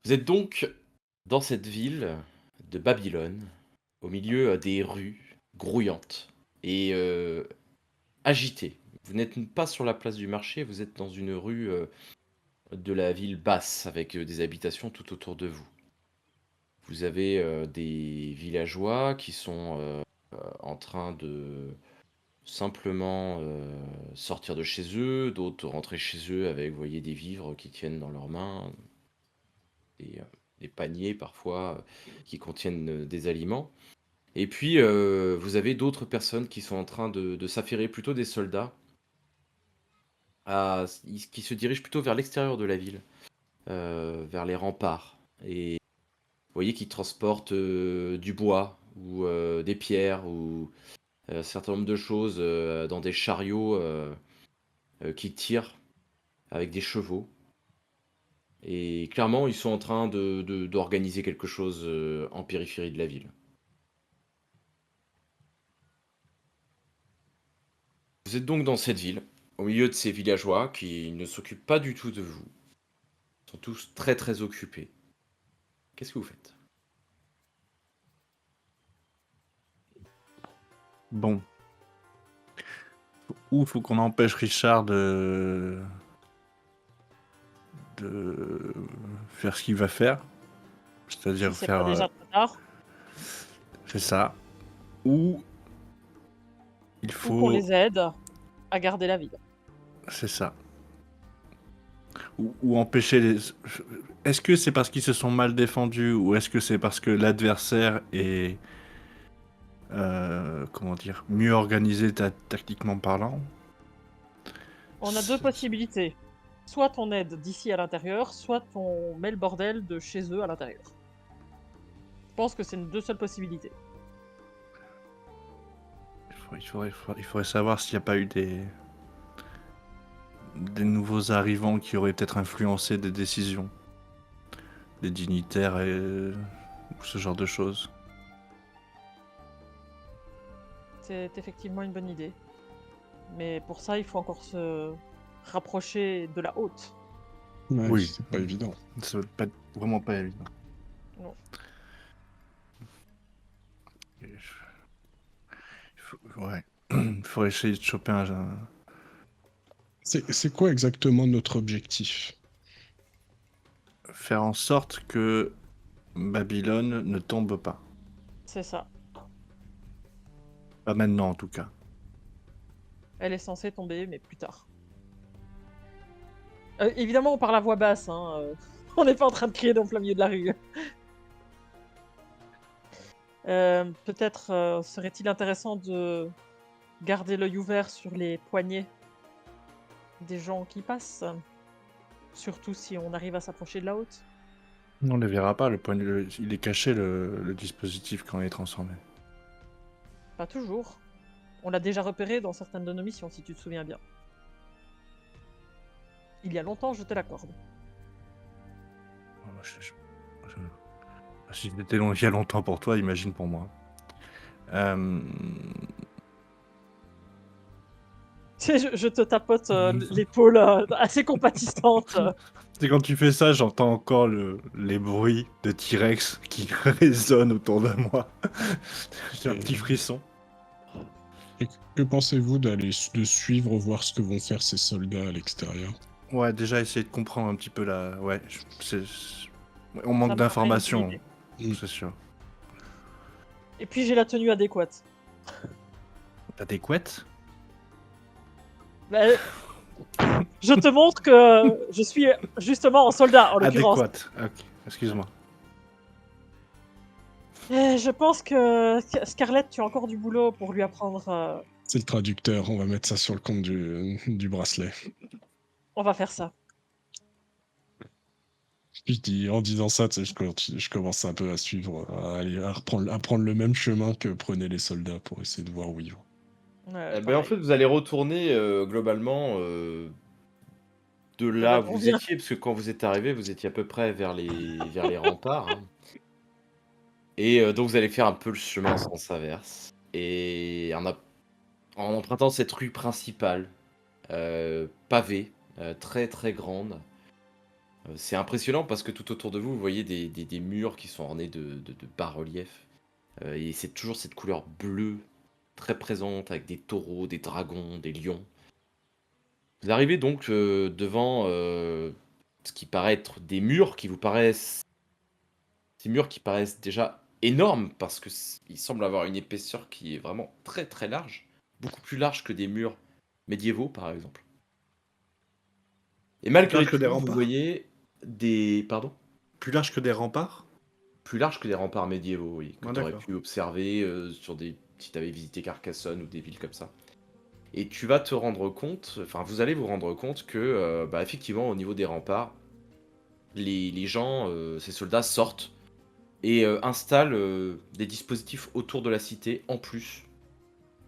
Vous êtes donc dans cette ville de Babylone, au milieu, des rues grouillantes et agitées. Vous n'êtes pas sur la place du marché, vous êtes dans une rue, de la ville basse avec, des habitations tout autour de vous. Vous avez, des villageois qui sont, en train de simplement, sortir de chez eux, d'autres rentrer chez eux avec, vous voyez, des vivres qu'ils tiennent dans leurs mains, des, des paniers parfois, qui contiennent, des aliments. Et puis, vous avez d'autres personnes qui sont en train de s'affairer, plutôt des soldats, qui se dirigent plutôt vers l'extérieur de la ville, vers les remparts. Et vous voyez qu'ils transportent, du bois ou, des pierres ou, un certain nombre de choses, dans des chariots, qui tirent avec des chevaux. Et clairement, ils sont en train d'organiser quelque chose, en périphérie de la ville. Vous êtes donc dans cette ville, au milieu de ces villageois qui ne s'occupent pas du tout de vous. Ils sont tous très très occupés. Qu'est-ce que vous faites? Bon, ou faut qu'on empêche Richard de faire ce qu'il va faire, Si c'est-à-dire c'est pas déjà faire, trop tard, c'est ça, ou il ou qu'on faut, les aide à garder la ville. c'est ça, ou empêcher les. Est-ce que c'est parce qu'ils se sont mal défendus ou est-ce que c'est parce que l'adversaire est, comment dire, mieux organisé tactiquement parlant? On a 2 possibilités. Soit on aide d'ici à l'intérieur, soit on met le bordel de chez eux à l'intérieur. Je pense que c'est nos 2 seules possibilités. Il faudrait savoir s'il n'y a pas eu des nouveaux arrivants qui auraient peut-être influencé des décisions, des dignitaires ou ce genre de choses. C'est effectivement une bonne idée. Mais pour ça, il faut encore se rapprocher de la haute. Ouais, Oui. c'est pas évident. Ça va pas être vraiment pas évident. Non. Ouais. Il faudrait essayer de choper C'est quoi exactement notre objectif? faire en sorte que Babylone ne tombe pas. C'est ça. Pas maintenant en tout cas. Elle est censée tomber, mais plus tard. Évidemment, on parle à voix basse, hein, on n'est pas en train de crier dans le plein milieu de la rue. Peut-être serait-il intéressant de garder l'œil ouvert sur les poignets des gens qui passent. Surtout si on arrive à s'approcher de la haute. On ne le verra pas, il est caché le dispositif quand il est transformé. Pas toujours. On l'a déjà repéré dans certaines de nos missions, si tu te souviens bien. Il y a longtemps, je te l'accorde. Si c'était il y a longtemps pour toi, imagine pour moi. Tu sais, je te tapote l'épaule assez compatissante. C'est quand tu fais ça, j'entends encore les bruits de T-Rex qui résonnent autour de moi. J'ai un petit frisson. Et que pensez-vous de suivre, voir ce que vont faire ces soldats à l'extérieur? Ouais, déjà essayer de comprendre un petit peu la. Ouais, on Ça manque me paraît une bonne d'informations, idée. c'est sûr. Et puis j'ai la tenue adéquate. T'as des couettes? Bah, je te montre que je suis justement en soldat, en l'occurrence. Adéquate, ok, excuse-moi. Je pense que Scarlett, tu as encore du boulot pour lui apprendre. C'est le traducteur, on va mettre ça sur le compte du bracelet. On va faire ça. En disant ça, tu sais, je commence un peu à suivre, à prendre le même chemin que prenaient les soldats pour essayer de voir où ils vont. Eh ben, en Pareil. fait, vous allez retourner, globalement, de Ça là va où vous convenir. étiez, parce que quand vous êtes arrivés, vous étiez à peu près vers les remparts, hein. Et donc vous allez faire un peu le chemin en sens inverse. Et en empruntant cette rue principale, pavée, très très grande, C'est impressionnant parce que tout autour de vous, vous voyez des murs qui sont ornés de bas-reliefs. Et c'est toujours cette couleur bleue très présente avec des taureaux, des dragons, des lions. Vous arrivez donc devant ce qui paraît être des murs qui vous paraissent. Ces murs qui paraissent déjà énormes parce que ils semblent avoir une épaisseur qui est vraiment très très large, beaucoup plus large que des murs médiévaux par exemple. Et Plus malgré large que des tout, vous remparts? voyez des pardon? Plus large que des remparts? Plus large que des remparts médiévaux, oui, que Ah, tu aurais d'accord. pu observer sur des si tu avais visité Carcassonne ou des villes comme ça. Et tu vas te rendre compte, enfin vous allez vous rendre compte que bah, effectivement au niveau des remparts, les gens, ces soldats sortent et installent des dispositifs autour de la cité en plus.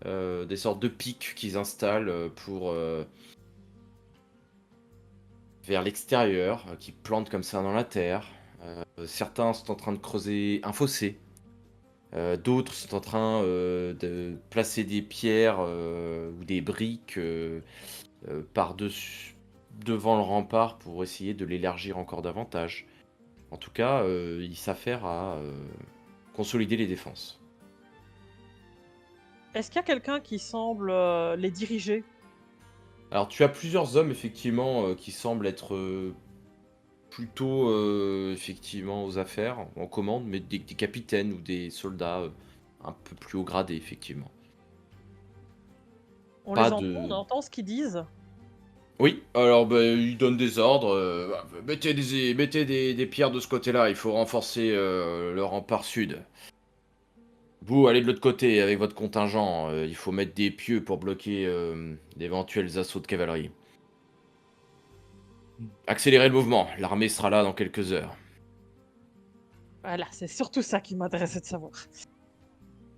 Des sortes de pics qu'ils installent pour vers l'extérieur, qui plantent comme ça dans la terre. Certains sont en train de creuser un fossé. D'autres sont en train de placer des pierres ou des briques par-dessus, devant le rempart pour essayer de l'élargir encore davantage. En tout cas, ils s'affairent à consolider les défenses. Est-ce qu'il y a quelqu'un qui semble les diriger? Alors, tu as plusieurs hommes effectivement qui semblent être plutôt effectivement aux affaires, en commande, mais des capitaines ou des soldats un peu plus haut gradés, effectivement. On Pas les entend, on de. entend ce qu'ils disent. Oui, alors bah, ils donnent des ordres. Mettez des pierres de ce côté-là, il faut renforcer le rempart sud. Vous, allez de l'autre côté avec votre contingent, il faut mettre des pieux pour bloquer d'éventuels assauts de cavalerie. Accélérez le mouvement, l'armée sera là dans quelques heures. Voilà, c'est surtout ça qui m'intéressait de savoir.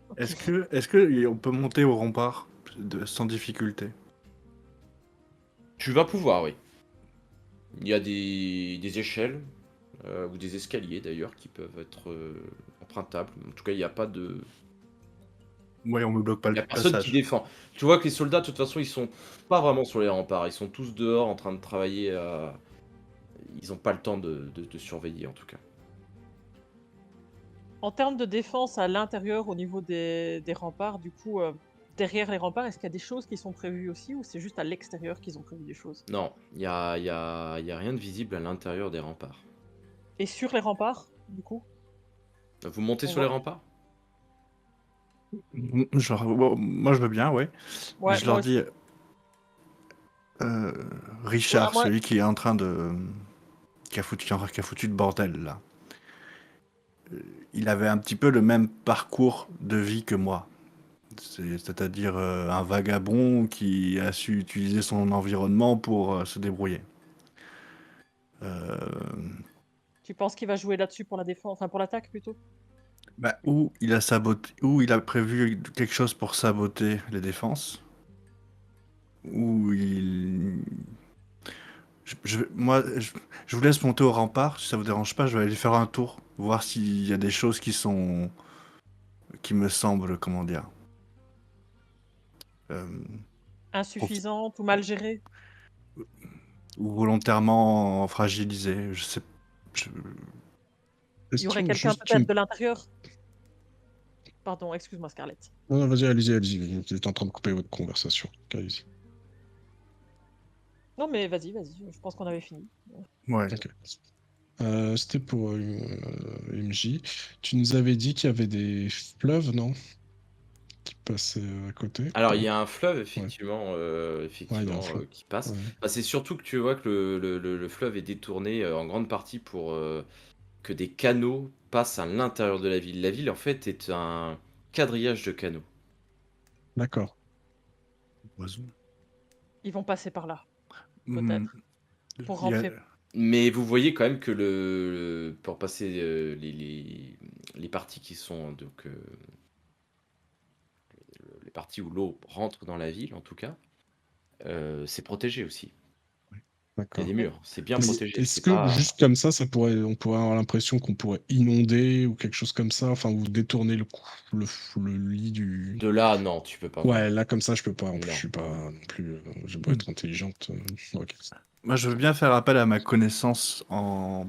Ok. Est-ce que on peut monter au rempart sans difficulté? Tu vas pouvoir, oui. Il y a des échelles, ou des escaliers d'ailleurs, qui peuvent être empruntables. En tout cas, il n'y a pas de. Ouais, on me bloque pas Il le n'y a personne qui passage. défend. Tu vois que les soldats, de toute façon, ils sont pas vraiment sur les remparts. Ils sont tous dehors en train de travailler. Ils n'ont pas le temps de surveiller, en tout cas. En termes de défense à l'intérieur, au niveau des remparts, du coup, derrière les remparts, est-ce qu'il y a des choses qui sont prévues aussi ou c'est juste à l'extérieur qu'ils ont prévu des choses? Non, il y a rien de visible à l'intérieur des remparts. Et sur les remparts, du coup, Vous montez on sur les voit. remparts? Genre, bon, moi je veux bien, ouais. Mais Ouais, je moi leur dis, aussi. euh, Ouais, Richard, moi, celui qui est en train de. Qui a foutu le bordel là. Il avait un petit peu le même parcours de vie que moi. C'est-à-dire un vagabond qui a su utiliser son environnement pour se débrouiller. Euh, tu penses qu'il va jouer là-dessus pour la défense, enfin pour l'attaque plutôt? ou il a saboté, ou il a prévu quelque chose pour saboter les défenses, ou il. Je vous laisse monter au rempart, si ça vous dérange pas, je vais aller faire un tour, voir s'il y a des choses qui me semblent, comment dire, euh, profi- Insuffisante ou mal gérée? ou volontairement fragilisées. Je sais. je- Il y aurait Question quelqu'un juste peut-être une. de l'intérieur? Pardon, excuse-moi Scarlett. Non, non, vas-y, allez-y. Vous êtes en train de couper votre conversation. Allez-y. Non mais vas-y, je pense qu'on avait fini. Ouais. Ok. C'était pour MJ. Tu nous avais dit qu'il y avait des fleuves, non? Qui passaient à côté. Alors, il Non? y a un fleuve, Ouais. Ouais, il y a un effectivement, fleuve. qui passe. Ouais. Bah, c'est surtout que tu vois que le fleuve est détourné en grande partie pour que des canaux passent à l'intérieur de la ville. La ville, en fait, est un quadrillage de canaux. D'accord. Oiseau. Ils vont passer par là, Hmm, peut-être, pour il y a- rentrer. Mais vous voyez quand même que pour passer les parties qui sont donc les parties où l'eau rentre dans la ville, en tout cas, c'est protégé aussi. Il y a D'accord. des murs, c'est bien Mais protégé, est-ce c'est que pas juste comme ça on pourrait avoir l'impression qu'on pourrait inonder ou quelque chose comme ça, enfin, ou détourner le lit du. de là, non, tu peux pas vraiment. Ouais, là comme ça, je peux pas. En plus, je Non. suis pas non plus. J'ai beau Hmm. être intelligente. Ok. Moi, je veux bien faire appel à ma connaissance en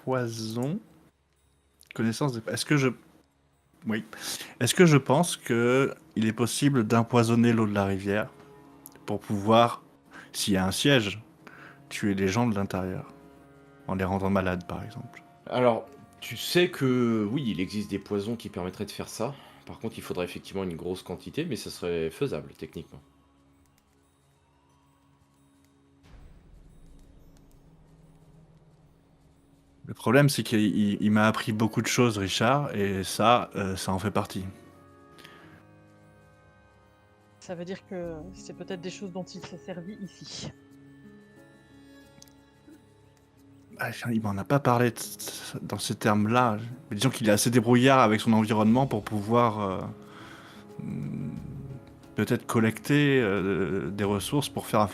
poison. Est-ce que je... Oui. Est-ce que je pense que il est possible d'empoisonner l'eau de la rivière pour pouvoir, s'il y a un siège, tuer les gens de l'intérieur, en les rendant malades, par exemple? Alors, tu sais que oui, il existe des poisons qui permettraient de faire ça. Par contre, il faudrait effectivement une grosse quantité, mais ça serait faisable techniquement. Le problème, c'est qu'il m'a appris beaucoup de choses, Richard, et ça en fait partie. Ça veut dire que c'est peut-être des choses dont il s'est servi ici. Ah, il m'en a pas parlé dans ces termes-là. Mais disons qu'il est assez débrouillard avec son environnement pour pouvoir hmm, peut-être collecter des ressources pour faire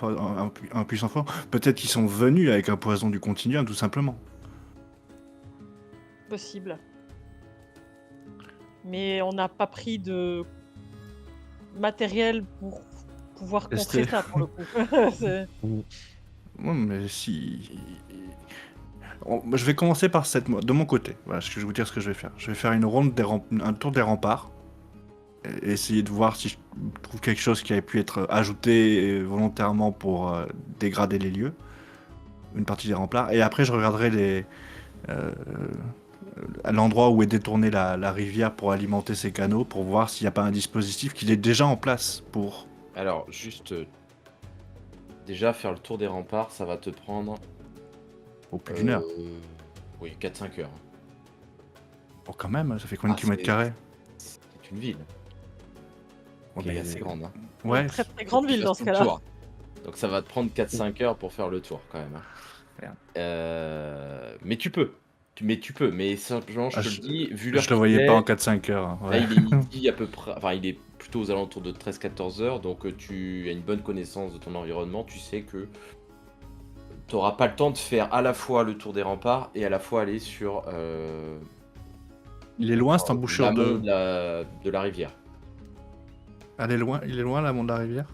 un puissant fort. Peut-être qu'ils sont venus avec un poison du continuum, tout simplement. Possible. Mais on n'a pas pris de matériel pour pouvoir contrer Tester. ça, pour le coup. C'est- Ouais, mais si... Je vais commencer par de mon côté. Voilà, je vais vous dire ce que je vais faire. Je vais faire une ronde un tour des remparts. Et essayer de voir si je trouve quelque chose qui avait pu être ajouté volontairement pour dégrader les lieux. Une partie des remparts. Et après, je regarderai euh, à l'endroit où est détournée la rivière pour alimenter ces canaux, pour voir s'il n'y a pas un dispositif qui est déjà en place pour... Alors, juste déjà faire le tour des remparts, ça va te prendre Au plus d'une heure. oui, 4-5 heures. Bon, quand même, ça fait combien de Ah, kilomètres carrés? C'est une ville Ouais, qui est mais- assez grande. Hein. Ouais, Une très très grande Faut que tu ville dans fasses ce tout le cas-là. tour. Donc ça va te prendre 4-5 heures pour faire le tour quand même. Hein. Merde. Mais tu peux. Tu peux. Mais simplement, je Ah, te le dis, vu je l'heure le voyais qu'il pas en est, 4-5 heures. Hein, là ouais. il est midi à peu près. Enfin, il est plutôt aux alentours de 13-14 heures. Donc tu as une bonne connaissance de ton environnement. Tu sais que tu n'auras pas le temps de faire à la fois le tour des remparts et à la fois aller sur Il est loin, cette embouchure l'amont de... de la rivière. Il est loin, l'amont de la rivière?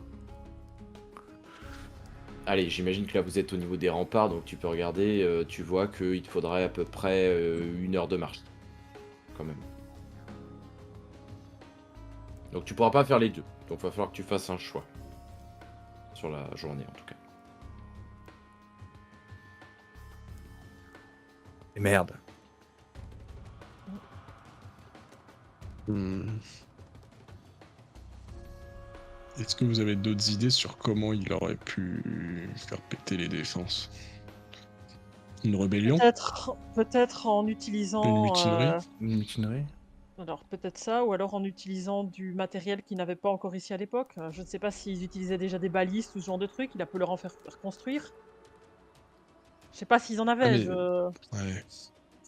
Allez, j'imagine que là vous êtes au niveau des remparts, donc tu peux regarder, tu vois qu'il te faudrait à peu près 1 heure de marche, quand même. Donc tu pourras pas faire les deux, donc il va falloir que tu fasses un choix. Sur la journée en tout cas. Et merde. Hmm. Est-ce que vous avez d'autres idées sur comment il aurait pu faire péter les défenses? Une rébellion? Peut-être en Une utilisant. mutinerie? Une mutinerie? Alors peut-être ça, ou alors en utilisant du matériel qu'ils n'avaient pas encore ici à l'époque. Je ne sais pas s'ils utilisaient déjà des balistes ou ce genre de trucs. Il a pu leur en faire construire. Je sais pas s'ils en Ah, avaient. mais ouais.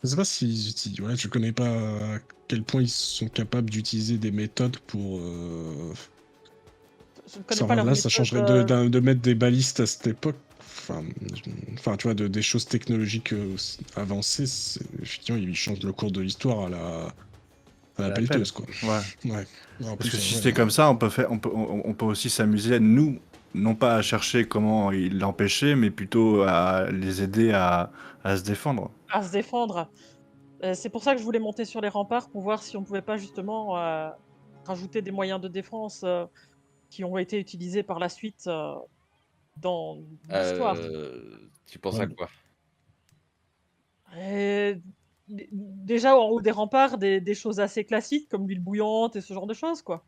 Je sais pas s'ils utilisent. Ouais, je connais pas à quel point ils sont capables d'utiliser des méthodes pour. Je ne connais pas Là, leur ça méthode. changerait de mettre des balistes à cette époque. Enfin, tu vois, des choses technologiques avancées. Effectivement, ils changent le cours de l'histoire à la pelleteuse, quoi. Ouais. Ouais. En Parce plus, que si ouais, c'était comme ça, on peut aussi s'amuser, nous, non pas à chercher comment il l'empêcher, mais plutôt à les aider à se défendre. à se défendre. C'est pour ça que je voulais monter sur les remparts pour voir si on pouvait pas justement rajouter des moyens de défense qui ont été utilisés par la suite dans l'histoire. Tu penses Ouais. à quoi? Et déjà en haut des remparts, des choses assez classiques comme l'huile bouillante et ce genre de choses, quoi.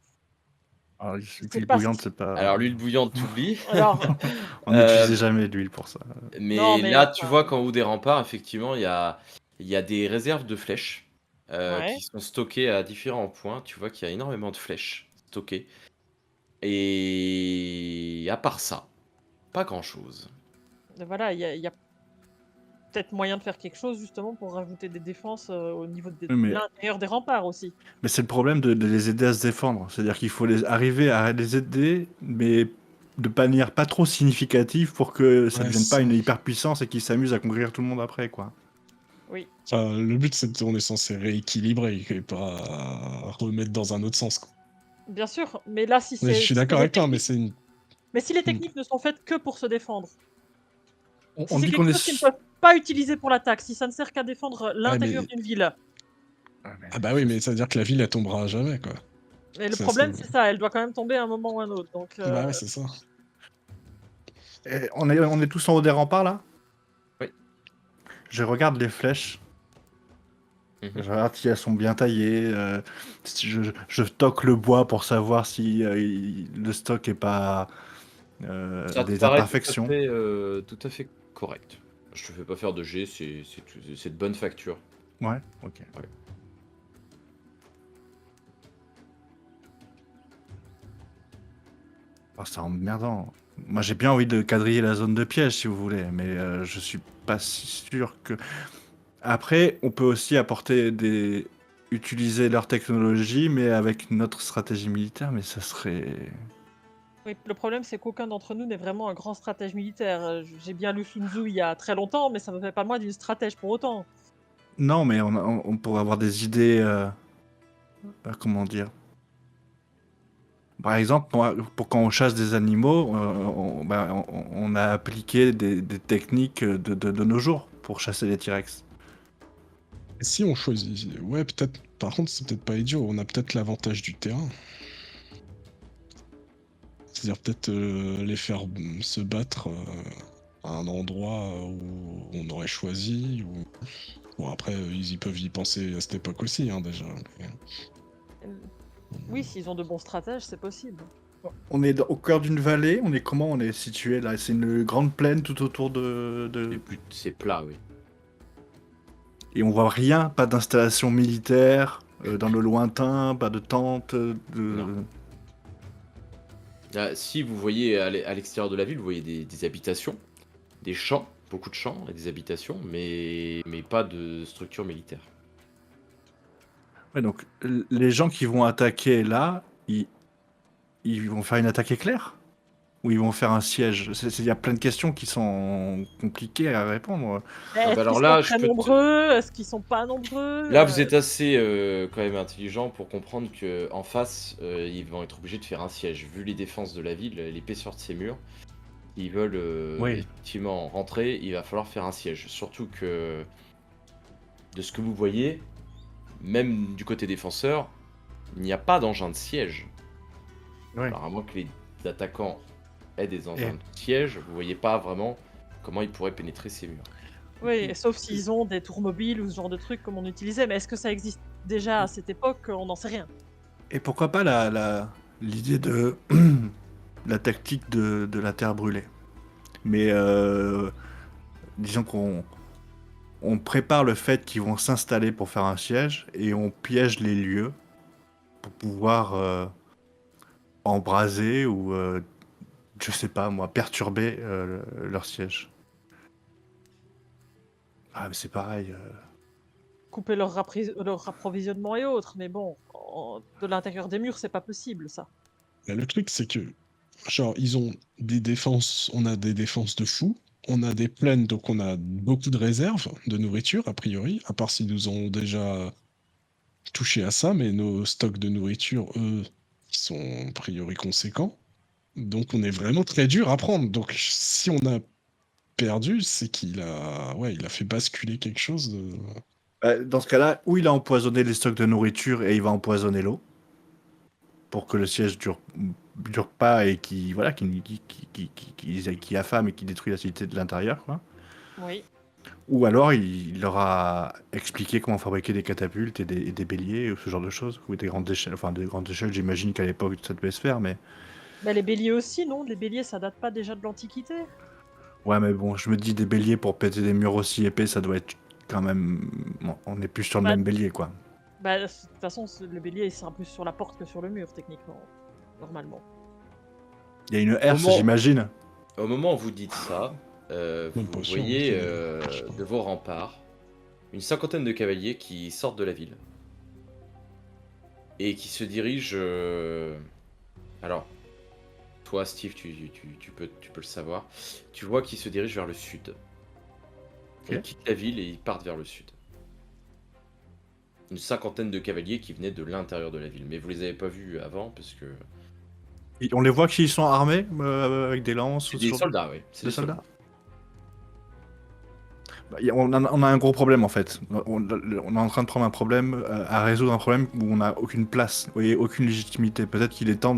Alors, Je sais l'huile pas bouillante, si... c'est pas... Alors l'huile bouillante, t'oublies. Alors, On n'utilisait Euh, jamais d'huile pour ça. non, mais mais là, tu enfin, vois qu'en haut des remparts, effectivement, il y a des réserves de flèches ouais. qui sont stockées à différents points. Tu vois qu'il y a énormément de flèches stockées. Et à part ça, pas grand-chose. Voilà, il y a peut-être moyen de faire quelque chose justement pour rajouter des défenses au niveau de Oui, l'intérieur des remparts aussi. mais c'est le problème de les aider à se défendre. C'est-à-dire qu'il faut arriver à les aider, mais de manière pas trop significative pour que ça Ouais, devienne pas ça. une hyperpuissance et qu'ils s'amusent à conquérir tout le monde après, quoi. Oui. Enfin, le but, c'est on est censé rééquilibrer et pas remettre dans un autre sens, quoi. Bien sûr, mais là, si Mais je c'est suis si d'accord les avec toi, mais techniques c'est une. mais si les Hmm. techniques ne sont faites que pour se défendre, si On c'est dit quelque qu'on chose qu'ils ne est... peuvent pas utiliser pour l'attaque, si ça ne sert qu'à défendre Ouais, l'intérieur mais. d'une ville, Ah bah oui, mais ça veut dire que la ville, elle tombera à jamais, quoi. mais le Ça, c'est. problème, c'est ça, elle doit quand même tomber à un moment ou à un autre, donc Bah ouais, c'est ça. on est tous en haut des remparts, là? Oui. Je regarde les flèches. Mhm. Je regarde si elles sont bien taillées. Si je toque le bois pour savoir si le stock est pas Ça te des paraît imperfections. tout à fait correct. Je te fais pas faire de G, c'est de bonne facture. Ouais, ok. Ouais. Oh, c'est emmerdant. Moi, j'ai bien envie de quadriller la zone de piège, si vous voulez, mais je suis pas si sûr que. Après, on peut aussi utiliser leur technologie, mais avec notre stratégie militaire, mais ça serait. oui, le problème, c'est qu'aucun d'entre nous n'est vraiment un grand stratège militaire. J'ai bien lu Sun Tzu il y a très longtemps, mais ça ne me fait pas de moi d'une stratège pour autant. Non, mais on pourrait avoir des idées. Comment dire? Par exemple, pour quand on chasse des animaux, on a appliqué des techniques de nos jours pour chasser les T-Rex. Et si on choisit. Ouais, peut-être. Par contre, c'est peut-être pas idiot. On a peut-être l'avantage du terrain. C'est-à-dire peut-être les faire se battre à un endroit où on aurait choisi. Ou... Bon, après, ils y peuvent y penser à cette époque aussi, hein, déjà. Euh, Oui, s'ils ont de bons stratèges, c'est possible. On est au cœur d'une vallée. On est comment on est situé là? C'est une grande plaine tout autour C'est plat, oui. et on voit rien, pas d'installation militaire dans le lointain, pas de tente. Non. Si vous voyez à l'extérieur de la ville, vous voyez des habitations, des champs, beaucoup de champs et des habitations, mais pas de structure militaire. Ouais, donc les gens qui vont attaquer là, ils vont faire une attaque éclair? Ou ils vont faire un siège? Il y a plein de questions qui sont compliquées à répondre. Mais Ah bah est-ce qu'ils alors sont là, je très peux te... nombreux? Est-ce qu'ils sont pas nombreux? Là, vous êtes assez quand même intelligent pour comprendre que en face, ils vont être obligés de faire un siège. Vu les défenses de la ville, l'épaisseur de ces murs, ils veulent Oui. effectivement rentrer, il va falloir faire un siège. Surtout que, de ce que vous voyez, même du côté défenseur, il n'y a pas d'engin de siège. Ouais. Alors à moins que les attaquants aient des engins Et- de siège, vous voyez pas vraiment comment ils pourraient pénétrer ces murs. Oui, sauf s'ils ont des tours mobiles ou ce genre de trucs comme on utilisait. Mais est-ce que ça existe déjà à cette époque? On n'en sait rien. Et pourquoi pas l'idée de la tactique de la terre brûlée. Mais disons qu'on prépare le fait qu'ils vont s'installer pour faire un siège et on piège les lieux pour pouvoir embraser ou je sais pas moi perturber leur siège. Ah mais c'est pareil. Couper leur approvisionnement et autres. Mais bon, de l'intérieur des murs, c'est pas possible, ça. Là, le truc, c'est que, genre, ils ont des défenses, on a des défenses de fou, on a des plaines, donc on a beaucoup de réserves de nourriture, a priori, à part s'ils nous ont déjà touché à ça, mais nos stocks de nourriture, eux, ils sont a priori conséquents. Donc on est vraiment très dur à prendre. Donc si on a perdu, c'est qu'il a, ouais, il a fait basculer quelque chose de... Dans ce cas-là, ou il a empoisonné les stocks de nourriture et il va empoisonner l'eau pour que le siège dure pas et qui affame et qui détruit la cité de l'intérieur, quoi. Oui. Ou alors il leur a expliqué comment fabriquer des catapultes et des béliers ou ce genre de choses, ou des grandes échelles. Enfin, des grandes échelles, j'imagine qu'à l'époque ça devait se faire, mais Bah, les béliers aussi, non? Les béliers, ça date pas déjà de l'Antiquité? ouais, mais bon, je me dis des béliers pour péter des murs aussi épais, ça doit être quand même. Bon, on est plus sur le Bah, même bélier, quoi. Bah, de toute façon, le bélier, il sert plus sur la porte que sur le mur, techniquement. Normalement. Il y a une Au herse, moment, j'imagine. au moment où vous dites ça, Même vous pas sûr, voyez je sais pas. de vos remparts une cinquantaine de cavaliers qui sortent de la ville et qui se dirigent. Alors, toi, Steve, tu peux le savoir. Tu vois qu'ils se dirigent vers le sud. Ils Ok. quittent la ville et ils partent vers le sud. Une cinquantaine de cavaliers qui venaient de l'intérieur de la ville. Mais vous les avez pas vus avant parce que... Et on les voit qu'ils sont armés avec des lances C'est ou ce des genre de, soldats, oui. C'est de des soldats. soldats. Bah, on a un gros problème en fait. On est en train de prendre un problème, à résoudre un problème où on n'a aucune place, vous voyez, aucune légitimité. Peut-être qu'il est temps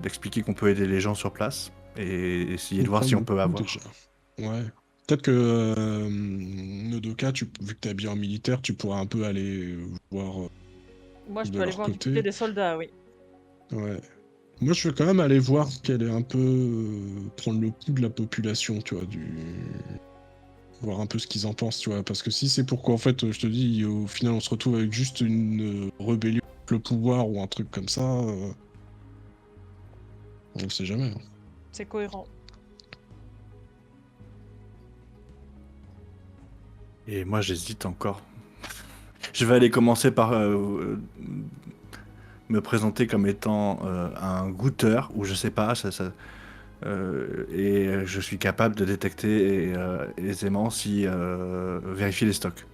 d'expliquer qu'on peut aider les gens sur place et essayer de voir si Comprendre on le peut coup avoir. déjà. Ouais. Peut-être que Nodoka, vu que t'es habillé en militaire, tu pourras un peu aller voir Moi, je de peux aller leur voir du côté côté. des soldats, oui. Ouais. Moi, je veux quand même aller voir qu'elle est un peu prendre le pouls de la population, tu vois, voir un peu ce qu'ils en pensent, tu vois. Parce que si c'est pour qu'en fait, je te dis, au final, on se retrouve avec juste une rébellion contre le pouvoir ou un truc comme ça, on ne sait jamais, hein. C'est cohérent. Et moi j'hésite encore. Je vais aller commencer par me présenter comme étant un goûteur, ou je sais pas, et je suis capable de détecter aisément si vérifier les stocks.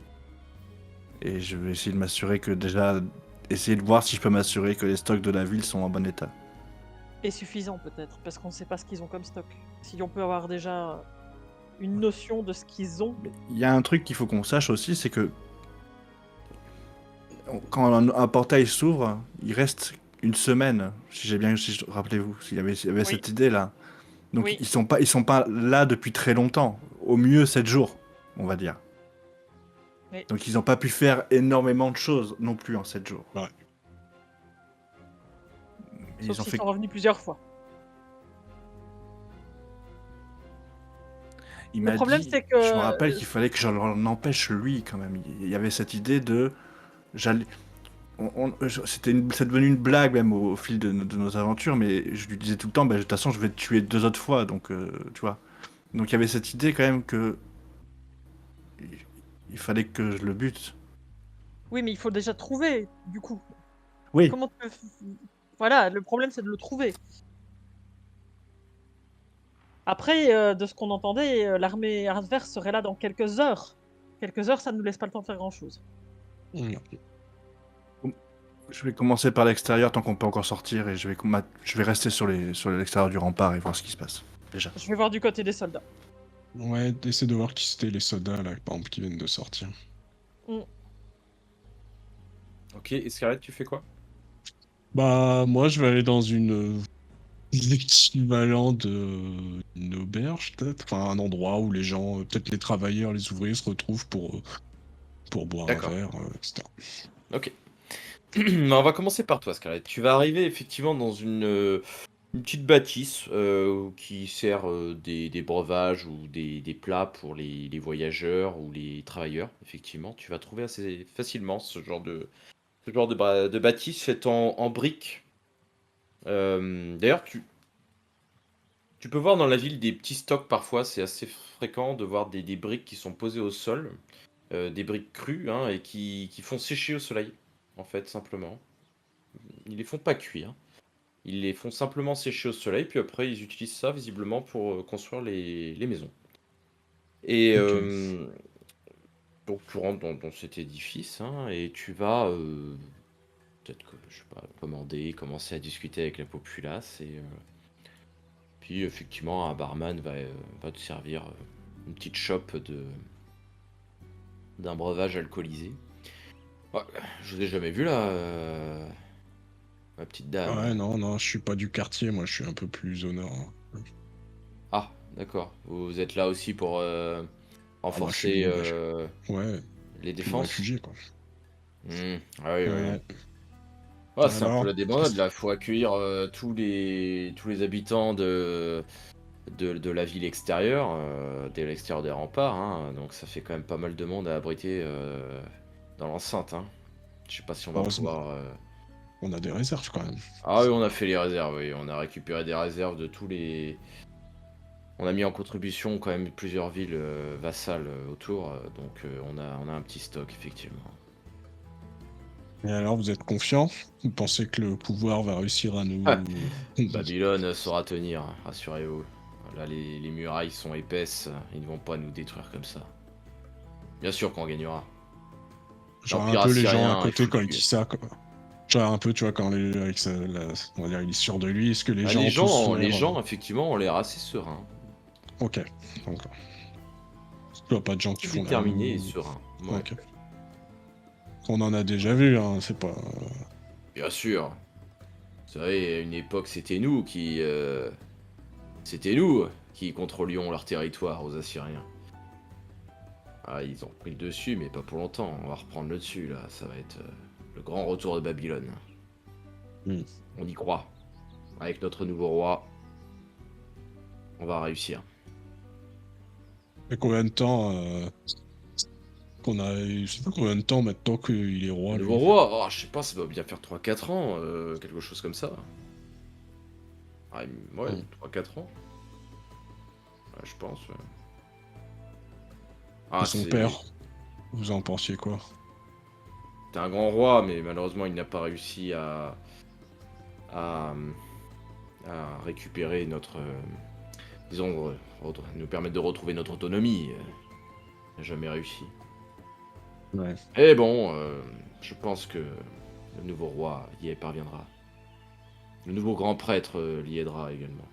Et je vais essayer de m'assurer que déjà, essayer de voir si je peux m'assurer que les stocks de la ville sont en bon état. Et suffisant, peut-être, parce qu'on ne sait pas ce qu'ils ont comme stock. Si on peut avoir déjà une notion de ce qu'ils ont. Mais il y a un truc qu'il faut qu'on sache aussi, c'est que quand un portail s'ouvre, il reste une semaine, si j'ai bien, rappelez-vous, il y avait Oui, cette idée là. Donc oui. ils sont pas là depuis très longtemps, au mieux 7 jours, on va dire. Oui. Donc ils n'ont pas pu faire énormément de choses non plus en 7 jours. Ouais. Et Sauf ils ont s'ils fait. sont revenus plusieurs fois. Il Le m'a problème, dit, c'est je me que rappelle qu'il fallait que je l'en empêche lui quand même. Il y avait cette idée de, j'allais, c'est devenu une blague même au fil de nos aventures, mais je lui disais tout le temps, bah, de toute façon, je vais te tuer 2 autres fois, donc tu vois. Donc il y avait cette idée quand même que il fallait que je le bute. oui, mais il faut déjà trouver, du coup. Oui, Comment tu peux... Voilà, le problème, c'est de le trouver. Après, de ce qu'on entendait, l'armée adverse serait là dans quelques heures. Quelques heures, ça ne nous laisse pas le temps de faire grand-chose. Mm. je vais commencer par l'extérieur tant qu'on peut encore sortir et je vais rester sur l'extérieur du rempart et voir ce qui se passe. Déjà. Je vais voir du côté des soldats. Ouais, essaie de voir qui c'était les soldats, là, par exemple, qui viennent de sortir. Mm. Ok, et Scarlett, tu fais quoi? Bah, moi, je vais aller dans l'équivalent d'une auberge, peut-être. Enfin, un endroit où les gens, peut-être les travailleurs, les ouvriers se retrouvent pour boire un D'accord. verre, etc. Ok. On va commencer par toi, Scarlett. Tu vas arriver effectivement dans une petite bâtisse qui sert des breuvages ou des plats pour les voyageurs ou les travailleurs. Effectivement, tu vas trouver assez facilement ce genre de bâtisse faite en briques. D'ailleurs, tu peux voir dans la ville des petits stocks parfois. C'est assez fréquent de voir des briques qui sont posées au sol, des briques crues, hein, et qui font sécher au soleil, en fait, simplement. Ils les font pas cuire. Ils les font simplement sécher au soleil, puis après ils utilisent ça visiblement pour construire les maisons. Et Ok. donc tu rentres dans cet édifice, hein, et tu vas peut-être que je sais pas, commander, commencer à discuter avec la populace, et puis effectivement un barman va te servir une petite chope d'un breuvage alcoolisé. Ouais, je vous ai jamais vu là, ma petite Ouais, dame. non, non, je suis pas du quartier, moi, je suis un peu plus au nord, hein. Ah, d'accord. Vous êtes là aussi pour Ah, moi, je suis renforcer venu, ouais, les je suis venu défenses? réfugié, quoi. Ah oui, oui, oui. Ouais. Ah, c'est un peu Alors, la débandade là. Faut accueillir tous les habitants de la ville extérieure, de l'extérieur des remparts, hein. Donc ça fait quand même pas mal de monde à abriter dans l'enceinte, hein. Je sais pas si on va heureusement, pouvoir. on a des réserves, quand même. Ah oui, on a fait les réserves, oui. On a récupéré des réserves de tous les. On a mis en contribution quand même plusieurs villes vassales autour, donc on a un petit stock, effectivement. Et alors, vous êtes confiant? Vous pensez que le pouvoir va réussir à nous... Ah, Babylone saura tenir, rassurez-vous. Là, les murailles sont épaisses, ils ne vont pas nous détruire comme ça. Bien sûr qu'on gagnera. Genre un L'Empire peu les gens à assyrien est côté quand il foutu. dit ça, quoi. Genre un peu, tu vois, quand on va dire, il est sûr de lui, est-ce que les Ah, gens ont tous les l'air... gens, effectivement, ont l'air assez sereins. Ok, d'accord. Il n'y a pas de gens qui font la Déterminés et moue. sereins. Ouais. Ok. On en a déjà vu, hein, c'est pas... Bien sûr. Vous savez, à une époque, c'était nous qui contrôlions leur territoire aux Assyriens. Ah, ils ont pris le dessus, mais pas pour longtemps. On va reprendre le dessus, là. Ça va être le grand retour de Babylone. Hmm. On y croit. Avec notre nouveau roi, on va réussir. Et combien de temps qu'on a... Je sais pas combien de temps maintenant qu'il est roi, Le nouveau lui. roi, oh, je sais pas, ça doit bien faire 3-4 ans, quelque chose comme ça. Ah, ouais, Hmm. 3-4 ans. Ouais, je pense. Et Ah, son père, vous en pensiez quoi? c'était un grand roi, mais malheureusement, il n'a pas réussi à, à récupérer notre. Disons, nous permettre de retrouver notre autonomie. Il n'a jamais réussi. Ouais. Et bon, je pense que le nouveau roi y parviendra. Le nouveau grand prêtre l'y aidera également.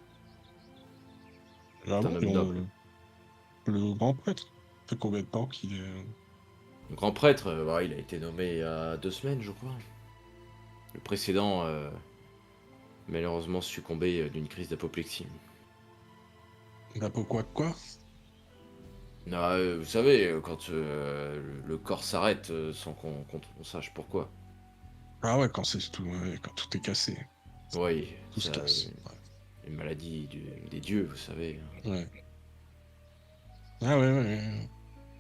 C'est un Vraiment, homme noble. le grand prêtre. Ça fait combien de temps qu'il est... Le grand prêtre, ouais, il a été nommé il y a 2 semaines, je crois. Le précédent, malheureusement, succombé d'une crise d'apoplexie. Il a pas quoi? Non, vous savez, quand le corps s'arrête sans qu'on sache pourquoi. Ah ouais, quand c'est tout, ouais, quand tout est cassé. Oui, Tout se ça, casse. une maladie des dieux, vous savez. Ouais. Ah ouais.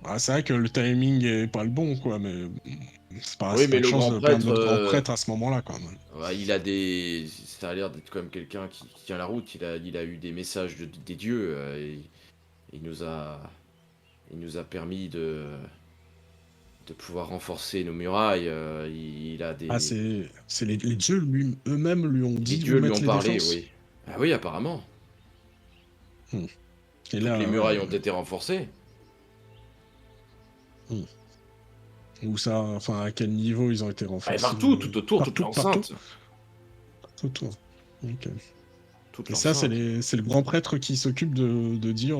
Ah, c'est vrai que le timing est pas le bon, quoi, mais Oui, c'est pas mais une le chance grand de perdre prêtre, notre grand prêtre à ce moment-là, quand même. ouais, ça a l'air d'être quand même quelqu'un qui tient la route. Il a eu des messages des dieux. Et il nous a permis de pouvoir renforcer nos murailles. Il a Ah, des. c'est les dieux eux-mêmes lui ont Les dit de dieux lui mettre ont les parlé, défenses? oui. Ah oui, apparemment. Hmm. Et Toutes les là, murailles ont ouais. été renforcées. Hmm. Où ça, enfin, à quel niveau ils ont été Et renforcés? partout, tout autour, toute Partout? l'enceinte. Tout autour. Ok. Toute Et ça, l'enceinte. c'est le grand prêtre qui s'occupe de dire...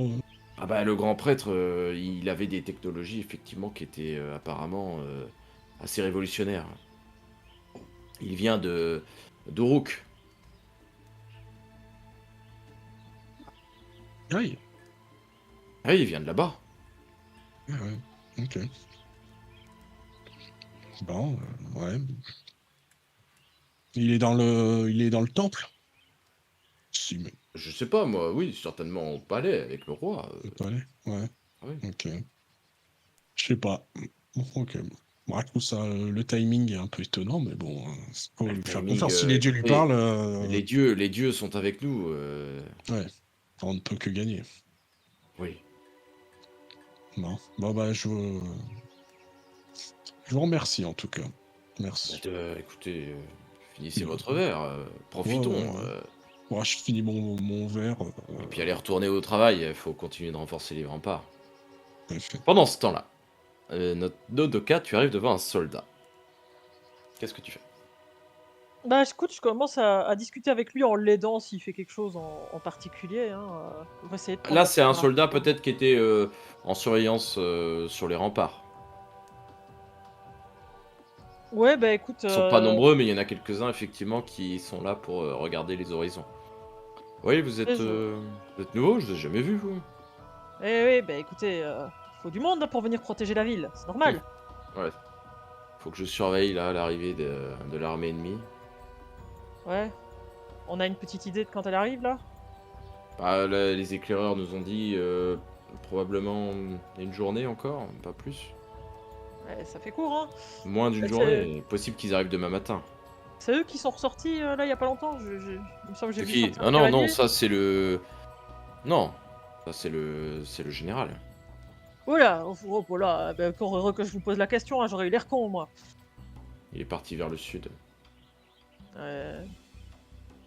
Ah bah le grand prêtre, il avait des technologies effectivement qui étaient apparemment assez révolutionnaires. Il vient d'Uruk. Oui. Ah oui, il vient de là-bas. Ah ouais. Ok. Bon, ouais. Il est dans le temple? Si, mais Je sais pas, moi, oui, certainement au palais avec le roi. le palais? Ouais. Ah oui. Ok. Je sais pas. Bon, ok. Moi, je trouve ça, le timing est un peu étonnant, mais bon, faut Ah, le lui faire timing, confiance. Si les dieux lui écoutez, parlent, les dieux sont avec nous. ouais, on ne peut que gagner. Oui. Bon, bon bah, je vous remercie en tout cas. Bah, Merci. écoutez, finissez Euh, votre verre, Ouais, profitons. ouais, ouais. Ouais, je finis mon verre. Et puis allez retourner au travail, il faut continuer de renforcer les remparts. Ouais, fait. Pendant ce temps-là, Nodoka, tu arrives devant un soldat. Qu'est-ce que tu fais? Bah, écoute, je commence à discuter avec lui en l'aidant s'il fait quelque chose en particulier, hein, pour essayer de prendre Là, la c'est un soldat température. peut-être qui était en surveillance sur les remparts. Ouais, bah écoute, Ils sont pas nombreux, mais il y en a quelques-uns effectivement qui sont là pour regarder les horizons. Oui, je... vous êtes nouveau, je vous ai jamais vu, vous. Eh oui, bah écoutez, faut du monde là, pour venir protéger la ville, c'est normal. Ouais. Faut que je surveille là l'arrivée de l'armée ennemie. Ouais, on a une petite idée de quand elle arrive là? Bah, les éclaireurs nous ont dit probablement une journée encore, pas plus. Ouais, ça fait court, hein. Moins d'une C'est journée, et possible qu'ils arrivent demain matin. c'est eux qui sont ressortis là il y a pas longtemps. Il me semble que j'ai C'est vu qui? sortir Ah un non, non, cavalier. ça c'est le. Non, ça c'est le général. Oula, oh là, bah, encore heureux que je vous pose la question, hein, j'aurais eu l'air con moi. Il est parti vers le sud Euh,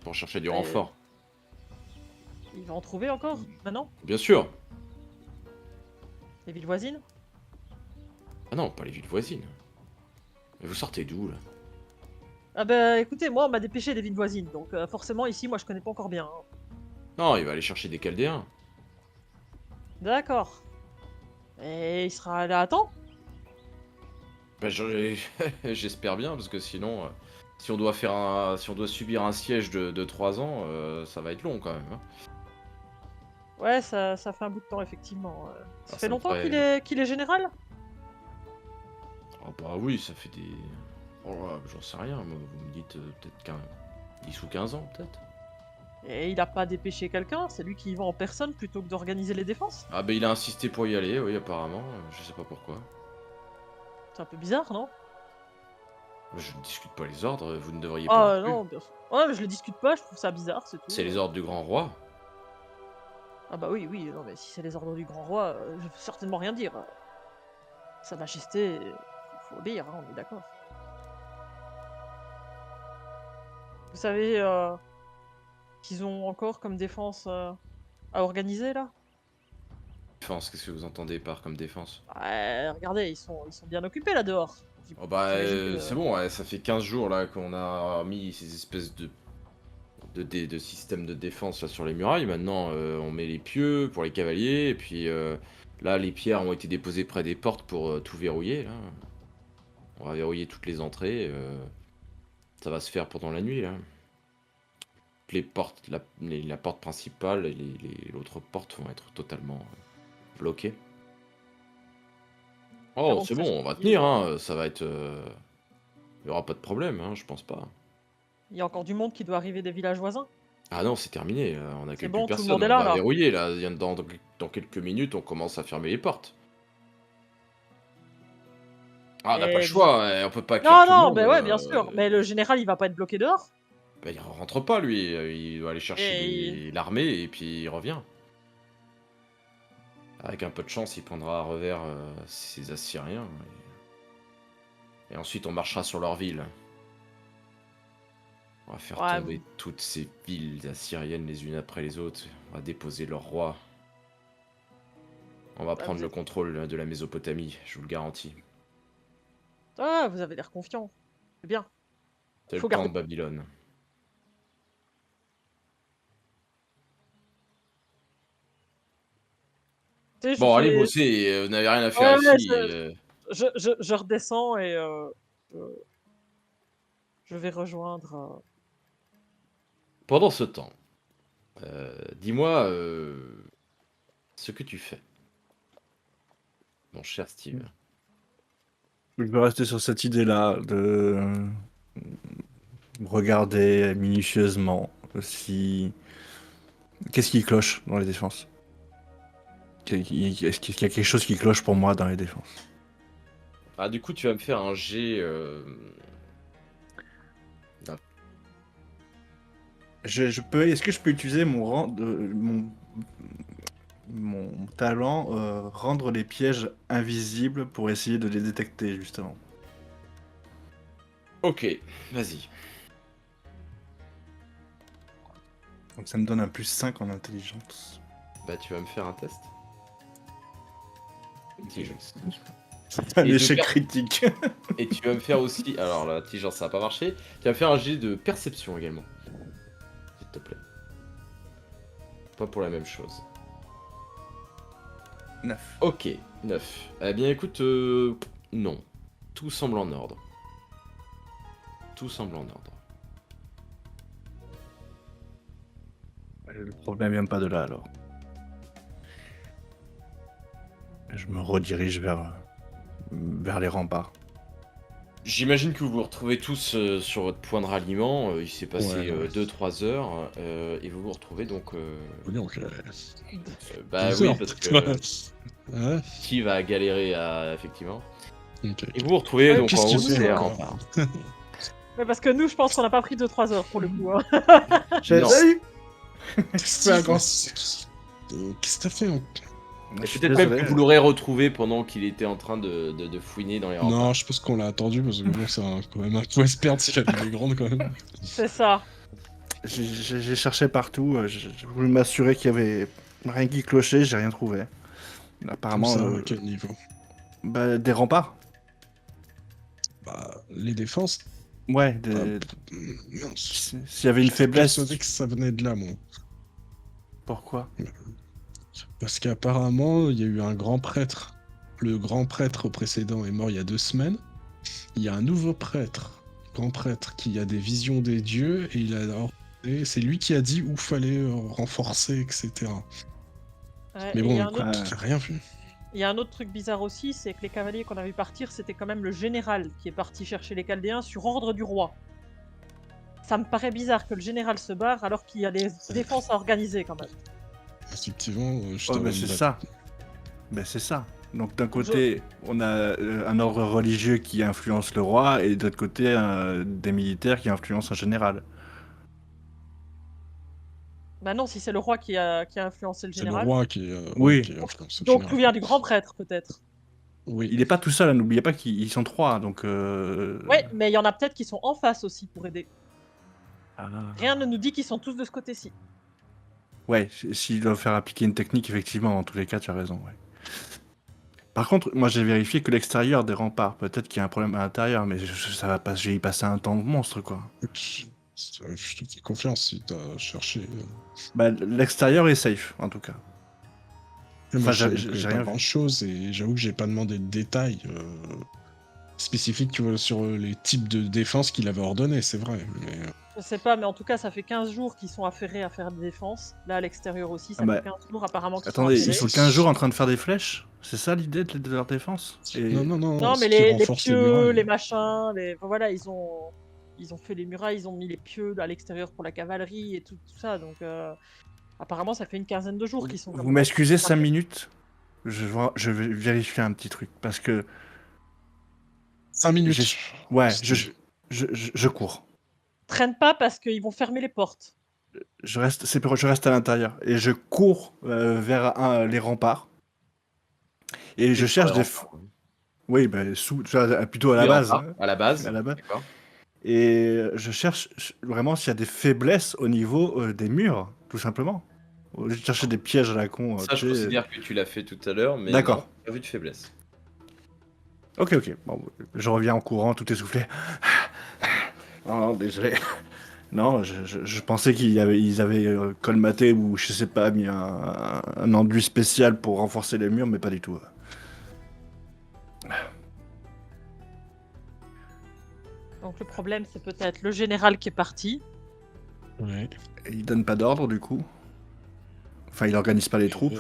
pour chercher du Et- renfort. il va en trouver encore maintenant? Bien sûr. Les villes voisines? Ah non, pas les villes voisines. Mais vous sortez d'où là? Ah bah écoutez, moi on m'a dépêché des villes voisines, donc forcément ici moi je connais pas encore bien, hein. Non, il va aller chercher des Chaldéens. D'accord. Et il sera là à temps? Bah, j'espère bien, parce que sinon, si on doit subir un siège de 3 ans, ça va être long quand même, hein. Ouais, ça fait un bout de temps effectivement. Ça Ah, fait ça me longtemps ferait- qu'il est général? Ah bah oui, ça fait des... Oh là, j'en sais rien, moi, vous me dites peut-être 10 ou 15 ans, peut-être. Et il a pas dépêché quelqu'un, c'est lui qui y va en personne plutôt que d'organiser les défenses? Ah bah il a insisté pour y aller, oui, apparemment, je sais pas pourquoi. C'est un peu bizarre, non? Je ne discute pas les ordres, vous ne devriez pas non Ah plus. non, bien sûr. Ouais, mais je le discute pas, je trouve ça bizarre, c'est tout. C'est les ordres du grand roi. Ah bah oui, oui, non mais si c'est les ordres du grand roi, je veux certainement rien dire. Sa Majesté, faut obéir, hein, on est d'accord. Vous savez qu'ils ont encore comme défense à organiser là? Défense, qu'est-ce que vous entendez par comme défense? Ouais, regardez, ils sont bien occupés là dehors. Oh bah J'imagine que- c'est bon, ouais, ça fait 15 jours là qu'on a mis ces espèces de systèmes de défense là sur les murailles. Maintenant on met les pieux pour les cavaliers, et puis là les pierres ont été déposées près des portes pour tout verrouiller là. On va verrouiller toutes les entrées, ça va se faire pendant la nuit là. Les portes, la porte principale et l'autre porte vont être totalement bloquées. Oh Avant que c'est ça bon, on se va finisse. tenir, hein, ça va être... Il y aura pas de problème, hein, je pense pas. Il y a encore du monde qui doit arriver des villages voisins. Ah non, c'est terminé, on C'est accueille bon, plus tout le personne, monde est on là, va là. verrouiller là. Dans quelques minutes, on commence à fermer les portes. Ah, on n'a pas le Et choix, on peut pas accueillir Non, tout le non, monde. bah ouais, bien sûr. Mais le général, il va pas être bloqué dehors. Bah, il rentre pas lui, il doit aller chercher Et l'armée et puis il revient. Avec un peu de chance, il prendra à revers ses Assyriens. Et ensuite, on marchera sur leur ville. On va faire Ouais, tomber toutes ces villes assyriennes les unes après les autres. On va déposer leur roi. On va Bah, prendre vous le êtes- contrôle de la Mésopotamie, je vous le garantis. ah, vous avez l'air confiant. C'est bien. C'est le Faut temps garder. de Babylone. Tu sais, je Bon, allez fais. bosser, vous n'avez rien à faire Ouais, ouais, ici. je redescends et je, je vais rejoindre. Pendant ce temps, dis-moi ce que tu fais, mon cher Steve. Je vais rester sur cette idée-là de regarder minutieusement si... Qu'est-ce qui cloche dans les défenses? Est-ce qu'il y a quelque chose qui cloche pour moi dans les défenses? Ah, du coup, tu vas me faire un jet... Est-ce que je peux utiliser mon talent, rendre les pièges invisibles pour essayer de les détecter, justement? Ok, vas-y. Donc ça me donne un +5 en intelligence. Bah, tu vas me faire un test. Intelligence. C'est un Et de échec per- critique. Et tu vas me faire aussi... Alors, l'intelligence, ça n'a pas marché. Tu vas me faire un jet de perception également. S'il te plaît. Pas pour la même chose. 9. Ok, 9. Eh bien, écoute, non. Tout semble en ordre. Tout semble en ordre. Le problème vient pas de là, alors. Je me redirige vers les remparts. J'imagine que vous vous retrouvez tous sur votre point de ralliement. Il s'est passé Ouais. 2-3 heures. Et vous vous retrouvez donc... Oui, donc, bah 12 oui, heures, parce toi. que Ouais, Steve a galéré à... Effectivement. ok. Et vous vous retrouvez Ouais, donc qu'est-ce en qu'il haut fait des encore remparts. Mais parce que nous, je pense qu'on n'a pas pris 2-3 heures pour le coup, hein. Non. Salut. Qu'est-ce fais un grand- Qu'est-ce que t'as fait Je Et suis peut-être même désolé. que vous l'aurez retrouvé pendant qu'il était en train de fouiner dans les remparts. Non, je pense qu'on l'a attendu parce que bon, c'est quand même un faut se perdre si la ville est grande quand même. C'est ça. J'ai cherché partout, je voulais m'assurer qu'il y avait rien qui clochait, j'ai rien trouvé. Tout Apparemment, ça, à quel niveau? bah, des remparts. Bah, les défenses. Ouais, Mince. s'il y avait une J'étais faiblesse. persuadé que ça venait de là, moi. Pourquoi? Parce qu'apparemment, il y a eu un grand prêtre. Le grand prêtre précédent est mort il y a 2 semaines. Il y a un nouveau prêtre, grand prêtre, qui a des visions des dieux et il a ordonné- c'est lui qui a dit où fallait renforcer, etc. Ouais, Mais et il bon, y a un écoute, autre- j'ai rien vu. il y a un autre truc bizarre aussi, c'est que les cavaliers qu'on a vu partir, c'était quand même le général qui est parti chercher les Chaldéens sur ordre du roi. Ça me paraît bizarre que le général se barre alors qu'il y a des défenses à organiser quand même. Effectivement, je Ouais, te mais c'est ça. Ben c'est ça. Donc d'un côté, on a un ordre religieux qui influence le roi, et de l'autre côté, des militaires qui influencent un général. Bah non, si c'est le roi qui a influencé le C'est le général. roi qui, Oui. qui influence le Donc général. tout vient du grand prêtre peut-être. Oui. Il n'est pas tout seul, hein, n'oubliez pas qu'ils sont trois, donc... Ouais, mais il y en a peut-être qui sont en face aussi pour aider. Ah. Rien ne nous dit qu'ils sont tous de ce côté-ci. Ouais, s'ils doivent faire appliquer une technique, effectivement, dans tous les cas, tu as raison, ouais. Par contre, moi j'ai vérifié que l'extérieur des remparts, peut-être qu'il y a un problème à l'intérieur, mais ça va pas, j'ai y passé un temps monstre, quoi. Je te fais confiance si t'as cherché. Bah, l'extérieur est safe, en tout cas. Moi, Enfin, je j'ai connais rien pas vu. grand chose et j'avoue que j'ai pas demandé de détails spécifiques, tu vois, sur les types de défense qu'il avait ordonné, c'est vrai. Mais Je sais pas, mais en tout cas, ça fait 15 jours qu'ils sont affairés à faire des défenses. Là, à l'extérieur aussi, ça Ah bah, fait 15 jours apparemment qu'ils sont Attendez, affairés. ils sont 15 jours en train de faire des flèches? C'est ça l'idée de leur défense? non, non, non, Non, mais ce qui les renforce les pieux, murailles. les machins, enfin, voilà, ils ont fait les murailles, ils ont mis les pieux à l'extérieur pour la cavalerie et tout ça. Donc, apparemment, ça fait une quinzaine de jours qu'ils sont comme Vous ça. m'excusez 5 minutes? Je vais vérifier un petit truc, parce que... 5 minutes. Ouais, Steve. je cours. Traîne pas parce qu'ils vont fermer les portes. Je reste à l'intérieur, et je cours vers les remparts. Et je cherche des... Oui, bah, plutôt à la Les base. remparts, à la base. À la base. D'accord. Et je cherche vraiment s'il y a des faiblesses au niveau des murs, tout simplement. Au lieu de chercher des pièges à la con. Ça, je tu sais. considère que tu l'as fait tout à l'heure, mais D'accord. non, pas vu de faiblesse. Ok, ok. Bon, je reviens en courant, tout essoufflé. Non, non, désolé. Non, je pensais ils avaient colmaté ou je sais pas, mis un enduit spécial pour renforcer les murs, mais pas du tout. Donc, le problème, c'est peut-être le général qui est parti. Ouais. Et il donne pas d'ordre du coup. Enfin, il organise pas les troupes.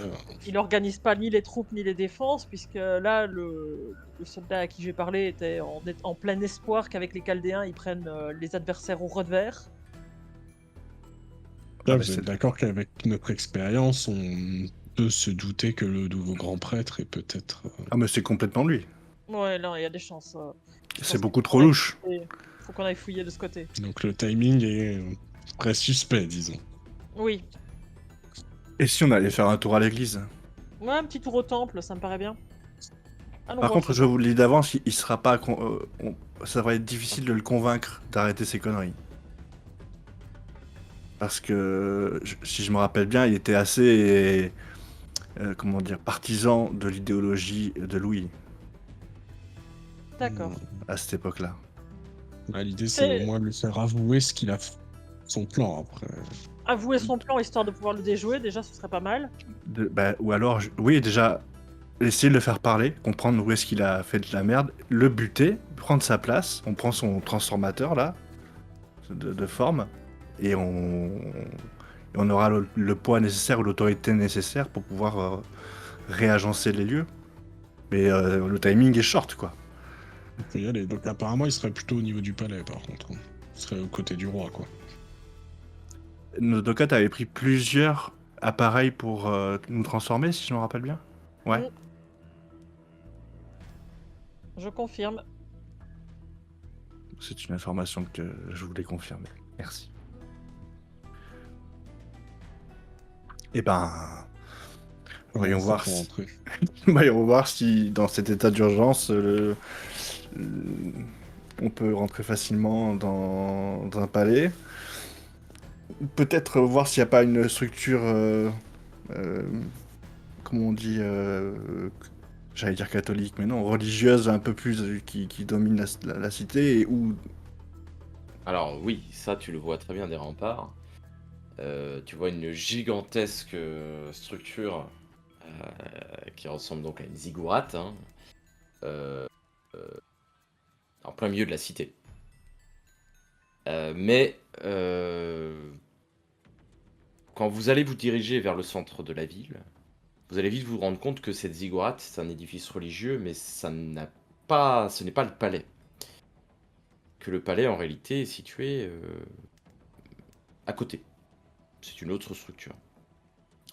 Il n'organise pas ni les troupes ni les défenses, puisque là, le soldat à qui j'ai parlé était en plein espoir qu'avec les Chaldéens, ils prennent les adversaires au revers. Là, Ah, mais vous êtes d'accord qu'avec notre expérience, on peut se douter que le nouveau grand prêtre est peut-être. Ah, mais c'est complètement lui. Ouais, là, il y a des chances. C'est beaucoup trop louche. Faut qu'on aille fouiller de ce côté. Donc le timing est très suspect, disons. Oui. Et si on allait faire un tour à l'église? Ouais, un petit tour au temple, ça me paraît bien. Allons Par voir contre, ça. je vous le dis d'avance, il sera pas. Ça va être difficile de le convaincre d'arrêter ses conneries. Parce que, si je me rappelle bien, il était assez. Comment dire, partisan de l'idéologie de Louis D'accord. à cette époque-là. Bah, l'idée, c'est au moins de lui faire avouer ce qu'il a son plan après. Avouer son plan histoire de pouvoir le déjouer, déjà, ce serait pas mal. Ou alors, oui, déjà, essayer de le faire parler, comprendre où est-ce qu'il a fait de la merde, le buter, prendre sa place, on prend son transformateur là, de forme, et on aura le poids nécessaire ou l'autorité nécessaire pour pouvoir réagencer les lieux. Mais le timing est short, quoi. On peut y aller. Donc apparemment, il serait plutôt au niveau du palais, par contre. Il serait aux côtés du roi, quoi. Nodoka, t'avais pris plusieurs appareils pour nous transformer, si je me rappelle bien. Ouais. Mm. Je confirme. C'est une information que je voulais confirmer. Merci. Eh ben, Voyons ça voir pour si... rentrer. Voyons voir si dans cet état d'urgence, on peut rentrer facilement dans un palais. Peut-être voir s'il n'y a pas une structure, euh, comment on dit, j'allais dire catholique, mais non, religieuse un peu plus qui domine la cité, et où... Alors oui, ça tu le vois très bien des remparts. Tu vois une gigantesque structure qui ressemble donc à une ziggourate, hein, euh, en plein milieu de la cité. Mais quand vous allez vous diriger vers le centre de la ville, vous allez vite vous rendre compte que cette ziggourate, c'est un édifice religieux, mais ce n'est pas le palais. Que le palais, en réalité, est situé à côté. C'est une autre structure.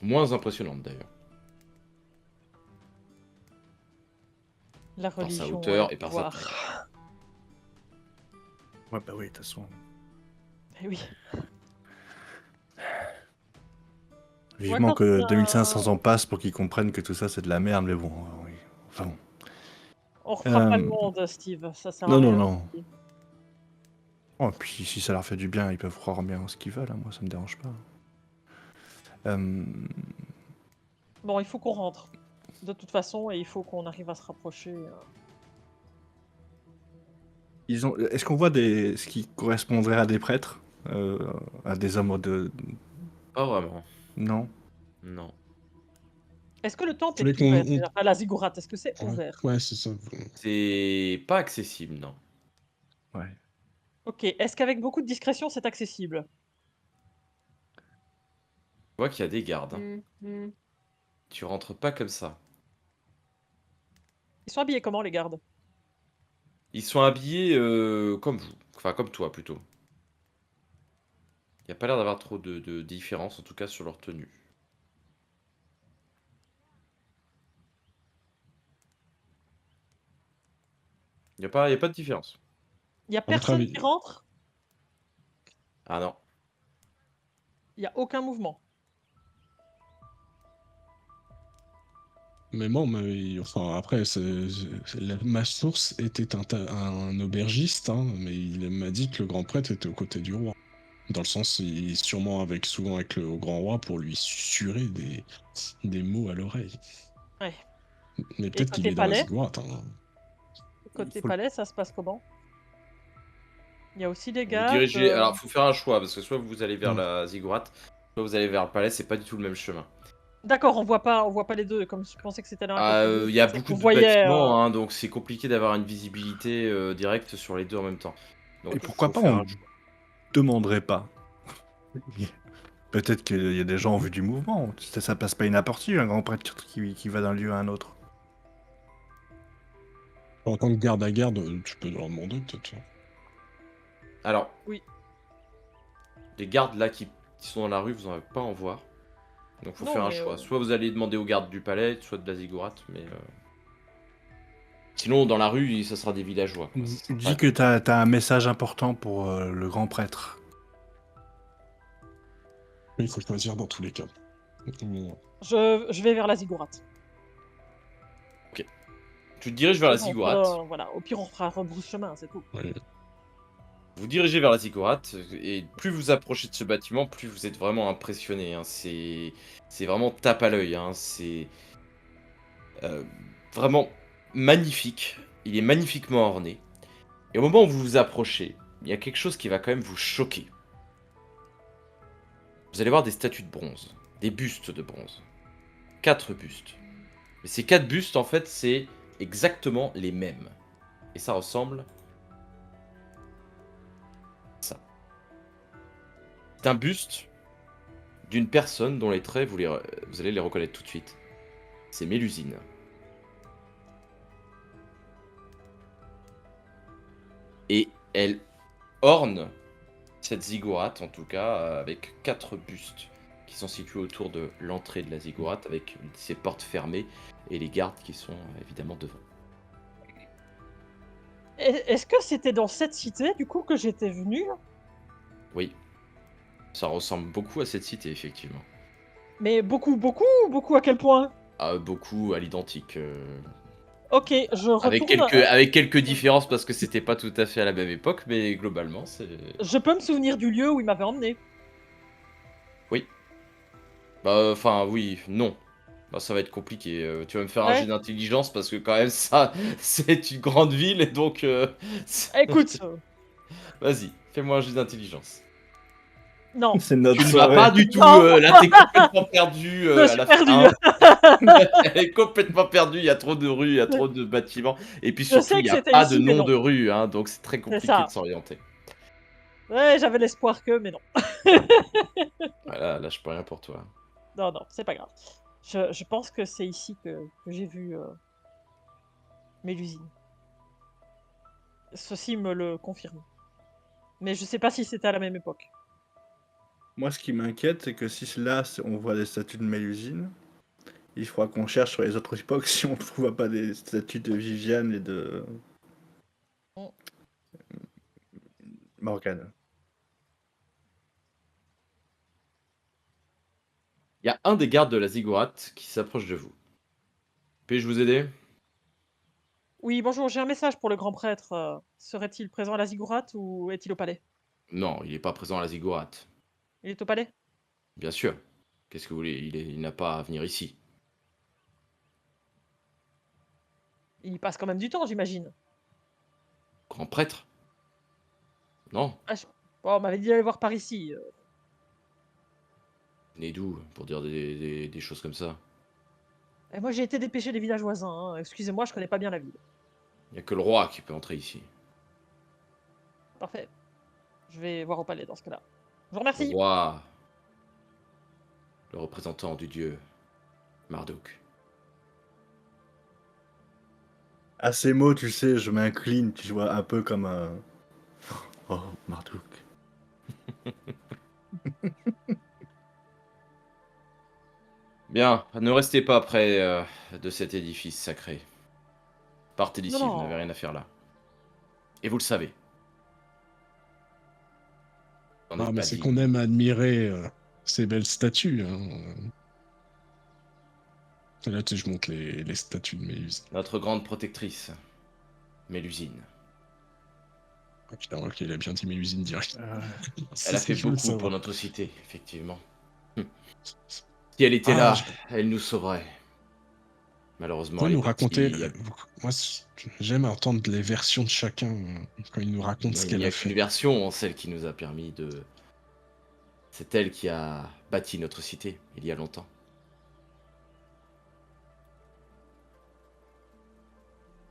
Moins impressionnante, d'ailleurs. La Par sa religion et le hauteur et par sa taille. pouvoir. Ouais, bah oui, de toute façon. Eh oui. Vivement quand que on a- 2500 ans passent pour qu'ils comprennent que tout ça, c'est de la merde, mais bon, oui. Enfin bon. On refera pas le Euh, monde, Steve. Ça sert à Non, non, rien. non. Oh, puis si ça leur fait du bien, ils peuvent croire bien en ce qu'ils veulent, hein, moi ça me dérange pas. Bon, il faut qu'on rentre. De toute façon, et il faut qu'on arrive à se rapprocher. Est-ce qu'on voit ce qui correspondrait à des prêtres, à des hommes de... Pas vraiment. Non. Non. Est-ce que le temple Vous voulez est ouvert qu'on... déjà? Enfin, la ziggourate, est-ce que c'est Ouais, ouvert? ouais, c'est ça. C'est pas accessible, non. Ouais. Ok. Est-ce qu'avec beaucoup de discrétion, c'est accessible? Tu vois qu'il y a des gardes, hein. Tu rentres pas comme ça. Ils sont habillés comment, les gardes? Ils sont habillés comme vous. Enfin, comme toi, plutôt. Il n'y a pas l'air d'avoir trop de différence, en tout cas, sur leur tenue. Il y a pas de différence. Il y a À votre personne qui avis, rentre? Ah non. Il y a aucun mouvement. mais bon, enfin après, ma source était un aubergiste, hein, mais il m'a dit que le grand prêtre était aux côtés du roi. Dans le sens, il est sûrement souvent avec le grand roi pour lui susurrer des mots à l'oreille. Ouais. Mais Et peut-être qu'il côté est dans la palais? ziggourate. Hein. Côté faut- palais, ça se passe comment? Il y a aussi des Vous gardes. dirigez. Alors, faut faire un choix, parce que soit vous allez vers Mm. la ziggourate, soit vous allez vers le palais, c'est pas du tout le même chemin. D'accord, on voit pas les deux. Comme je pensais que c'était l'un à côté de l'autre, Il je y a pensais beaucoup qu'on de voyait. bâtiments, hein, donc c'est compliqué d'avoir une visibilité directe sur les deux en même temps. Et Donc, pourquoi faut pas faire on un choix. demanderait pas? Peut-être qu'il y a des gens en vue du mouvement. Ça passe pas inaperçu, un grand prêtre qui va d'un lieu à un autre. En tant que garde à garde, tu peux leur demander peut-être. Alors, Oui. les gardes là qui sont dans la rue, vous n'en avez pas à en voir. Donc, faut Non, faire un mais, choix. Soit vous allez demander aux gardes du palais, soit de la ziggourate, mais. Sinon, dans la rue, ça sera des villageois, quoi. Ça sera pas Dis que t'as un message important pour le grand prêtre. Il faut choisir dans tous les cas. Bon, je vais vers la ziggourate. Tu te diriges vers la Sinon, ziggourate. voilà. Au pire, on fera rebrousse chemin, c'est tout. ouais. Vous dirigez vers la ziggourate, et plus vous approchez de ce bâtiment, plus vous êtes vraiment impressionné, hein. C'est vraiment tape à l'œil, hein. C'est vraiment magnifique. Il est magnifiquement orné. Et au moment où vous vous approchez, il y a quelque chose qui va quand même vous choquer. Vous allez voir des statues de bronze, des bustes de bronze. 4 bustes. Mais ces 4 bustes, en fait, c'est exactement les mêmes. Et ça ressemble à ça. C'est un buste d'une personne dont les traits, vous allez les reconnaître tout de suite. C'est Mélusine. Et elle orne cette ziggourate, en tout cas, avec 4 bustes qui sont situés autour de l'entrée de la ziggourate, avec ses portes fermées et les gardes qui sont évidemment devant. Est-ce que c'était dans cette cité, du coup, que j'étais venu? Oui, ça ressemble beaucoup à cette cité, effectivement. Mais beaucoup à quel point? Beaucoup à l'identique. Ok, je retourne. Avec quelques différences parce que c'était pas tout à fait à la même époque, mais globalement, c'est. Je peux me souvenir du lieu où il m'avait emmené. Oui. Bah, enfin, oui, non. Bah, ça va être compliqué. Tu vas me faire un jet Ouais. d'intelligence parce que, quand même, ça, c'est une grande ville et donc. Écoute, Vas-y, fais-moi un jet d'intelligence. non, C'est notre Tu ne vas soirée. pas du tout. Non. Là, t'es complètement perdu je à suis la perdu. fin. Elle est complètement perdue. Il y a trop de rues, il y a trop de bâtiments. Et puis Je surtout, sais il que n'y a c'était pas de ici, mais nom non. de rue, hein, donc c'est très C'est compliqué de ça. s'orienter. Ouais, j'avais l'espoir que, mais non. Voilà, là, je peux rien pour toi. Non, non, c'est pas grave. Je pense que c'est ici que j'ai vu Mélusine. Ceci me le confirme. Mais je sais pas si c'était à la même époque. Moi, ce qui m'inquiète, c'est que si là, on voit des statues de Mélusine, il faudra qu'on cherche sur les autres époques si on ne trouve pas des statues de Viviane et de Mm. Morgane. Il y a un des gardes de la ziggourate qui s'approche de vous. Puis-je vous aider? Oui, bonjour, j'ai un message pour le grand prêtre. Serait-il présent à la ziggourate ou est-il au palais? Non, il n'est pas présent à la ziggourate. Il est au palais? Bien sûr. Qu'est-ce que vous voulez? Il n'a pas à venir ici. Il y passe quand même du temps, j'imagine. Grand prêtre? Non. Ah, bon, on m'avait dit d'aller voir par ici. Né d'où pour dire des choses comme ça? Et moi, j'ai été dépêché des villages voisins, hein. Excusez-moi, je connais pas bien la ville. Il n'y a que le roi qui peut entrer ici. Parfait. Je vais voir au palais dans ce cas-là. Je vous Le remercie. roi, le représentant du dieu Marduk. À ces mots, tu sais, je m'incline, tu vois, un peu comme un... Oh, Marduk. Bien, ne restez pas près de cet édifice sacré. Partez Non, d'ici, vous n'avez rien non. à faire là. Et vous le savez. Vous n'en Ah, êtes mais pas c'est digne. qu'on aime admirer ces belles statues. Hein. Et là, tu sais, je montre les statues de Mélusine. Notre grande protectrice, Mélusine. Ah, putain, ok, il a bien dit Mélusine direct. Elle C'est a ce que fait je voulais beaucoup pour savoir. notre cité, effectivement. Si elle était Ah, là, je elle nous sauverait. Vous Malheureusement, pouvez elle est nous partie. raconter. Moi, j'aime entendre les versions de chacun quand il nous raconte ce Il n'y qu'elle a a qu'une fait. version, celle qui nous a permis de. C'est elle qui a bâti notre cité il y a longtemps.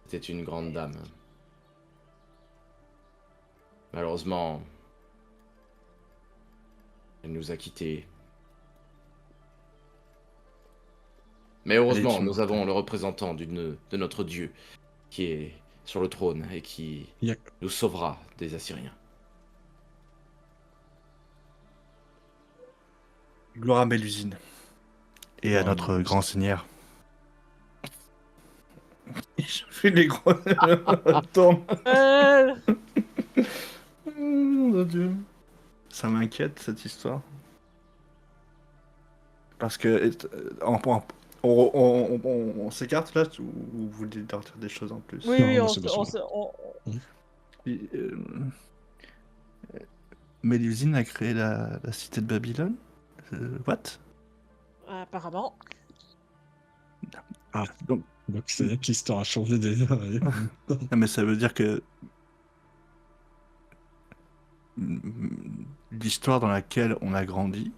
C'était une grande dame. Malheureusement, elle nous a quittés. Mais Elle est heureusement, nous immortelle. avons le représentant de notre Dieu qui est sur le trône et qui Il y a- nous sauvera des Assyriens. Gloire à Mélusine. Et à Gloire à notre Mélusine. grand seigneur. Je fais des gros... Attends. Euh, Mon Dieu. Ça m'inquiète, cette histoire. Parce que... on s'écarte là ou vous voulez dire des choses en plus? Oui, Non, oui, mais c'est pas ça. Puis, Mélusine a créé la cité de Babylone? What? apparemment. Ah, Donc, donc c'est que l'histoire a changé déjà. non, mais ça veut dire que l'histoire dans laquelle on a grandi,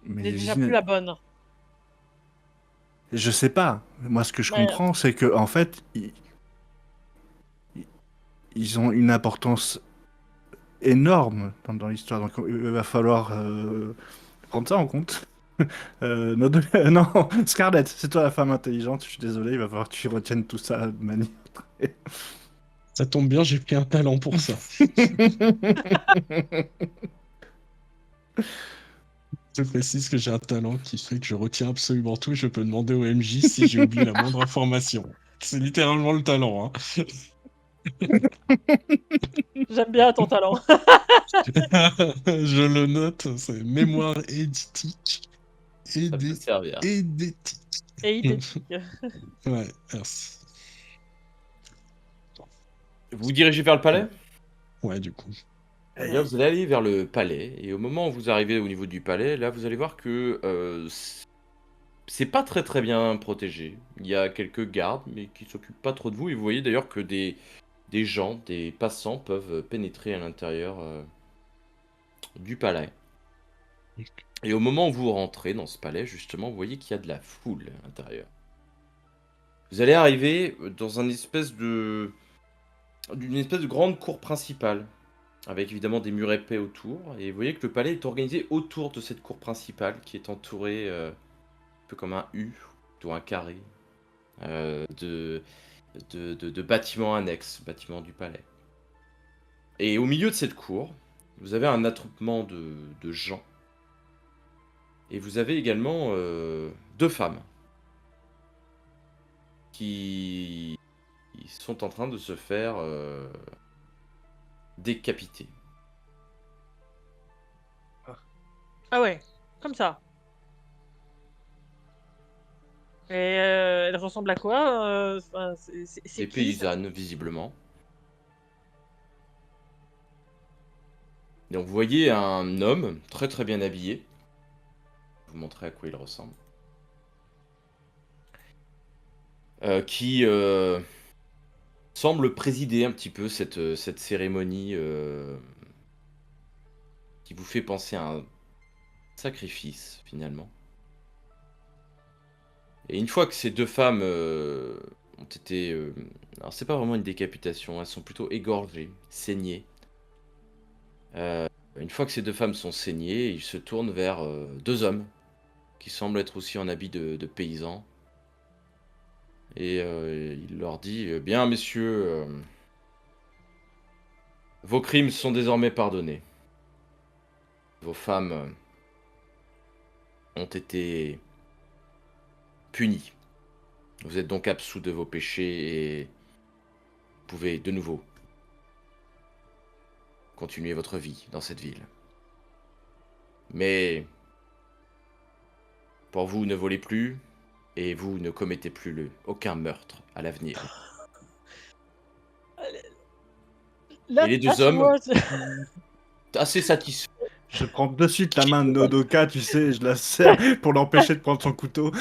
N'est déjà plus Mélusine, la bonne. je sais pas. Moi, ce que je Mais comprends, c'est que en fait, ils ont une importance énorme dans l'histoire. Donc, il va falloir prendre ça en compte. Non, Scarlett, c'est toi la femme intelligente. Je suis désolé, il va falloir que tu retiennes tout ça de manière. Ça tombe bien, j'ai pris un talent pour ça. Je précise que j'ai un talent qui fait que je retiens absolument tout et je peux demander au MJ si j'ai oublié la moindre information. C'est littéralement le talent. Hein. j'aime bien ton talent. Je le note, c'est mémoire éditique Ça peut servir. Édétique. Et identique. Ouais, merci. Vous vous dirigez vers le palais? Ouais, du coup. Eh bien, vous allez aller vers le palais, et au moment où vous arrivez au niveau du palais, là, vous allez voir que c'est pas très très bien protégé. Il y a quelques gardes, mais qui s'occupent pas trop de vous, et vous voyez d'ailleurs que des gens, des passants peuvent pénétrer à l'intérieur du palais. Et au moment où vous rentrez dans ce palais, justement, vous voyez qu'il y a de la foule à l'intérieur. Vous allez arriver dans d'une espèce de grande cour principale, avec évidemment des murs épais autour. Et vous voyez que le palais est organisé autour de cette cour principale, qui est entourée un peu comme un U, ou un carré, de bâtiments annexes, bâtiments du palais. Et au milieu de cette cour, vous avez un attroupement de gens. Et vous avez également deux femmes qui sont en train de se faire décapiter. Ah ouais, comme ça. Et elle ressemble à quoi enfin, c'est Des qui paysannes, visiblement. Donc vous voyez un homme très très bien habillé. Je vais vous montrer à quoi il ressemble. Qui semble présider un petit peu cette cérémonie qui vous fait penser à un sacrifice, finalement. Et une fois que ces deux femmes ont été... alors c'est pas vraiment une décapitation, elles sont plutôt égorgées, saignées. Une fois que ces deux femmes sont saignées, ils se tournent vers deux hommes qui semblent être aussi en habit de paysans. Et il leur dit, bien messieurs, vos crimes sont désormais pardonnés. Vos femmes ont été punies. Vous êtes donc absous de vos péchés et vous pouvez de nouveau continuer votre vie dans cette ville. Mais pour vous, ne volez plus et vous ne commettez plus aucun meurtre à l'avenir. Là, Et les là, deux tu hommes, vois, assez satisfaits, Je prends de suite la main de Nodoka, tu sais, et je la serre pour l'empêcher de prendre son couteau.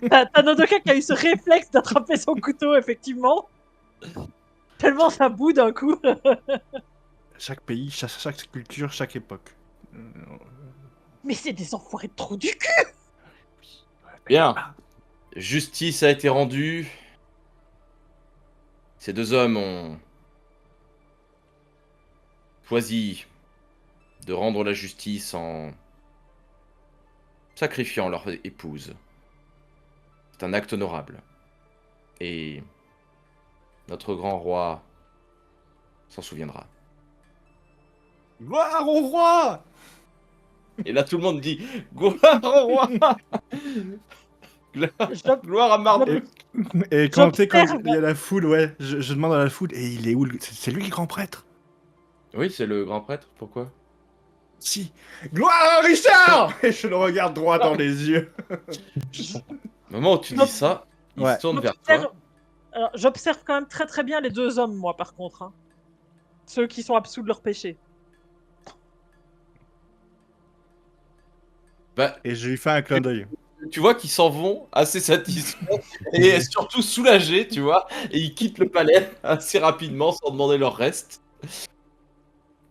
t'as Nodoka qui a eu ce réflexe d'attraper son couteau, effectivement. Tellement ça bout d'un coup. Chaque pays, chaque culture, chaque époque. Mais c'est des enfoirés de trou du cul. bien, justice a été rendue. Ces deux hommes ont choisi de rendre la justice en sacrifiant leur épouse. C'est un acte honorable. Et notre grand roi s'en souviendra. Gloire au roi! Et là, tout le monde dit gloire au roi. J'ob- Gloire à Marduk. Et quand tu sais, quand J'observe. il y a la foule, ouais, je demande à la foule, et il est où c'est lui le grand prêtre? Oui, c'est le grand prêtre. Pourquoi? Si. Gloire à Richard! Et je le regarde droit dans les yeux. Au moment où tu dis ça, il Ouais. se tourne vers J'observe- toi. Alors, j'observe quand même très très bien les deux hommes, moi, par contre. Hein. Ceux qui sont absous de leur péché. Bah, Et je lui fais un clin d'œil. tu vois qu'ils s'en vont assez satisfaits et surtout soulagés, tu vois. Et ils quittent le palais assez rapidement sans demander leur reste.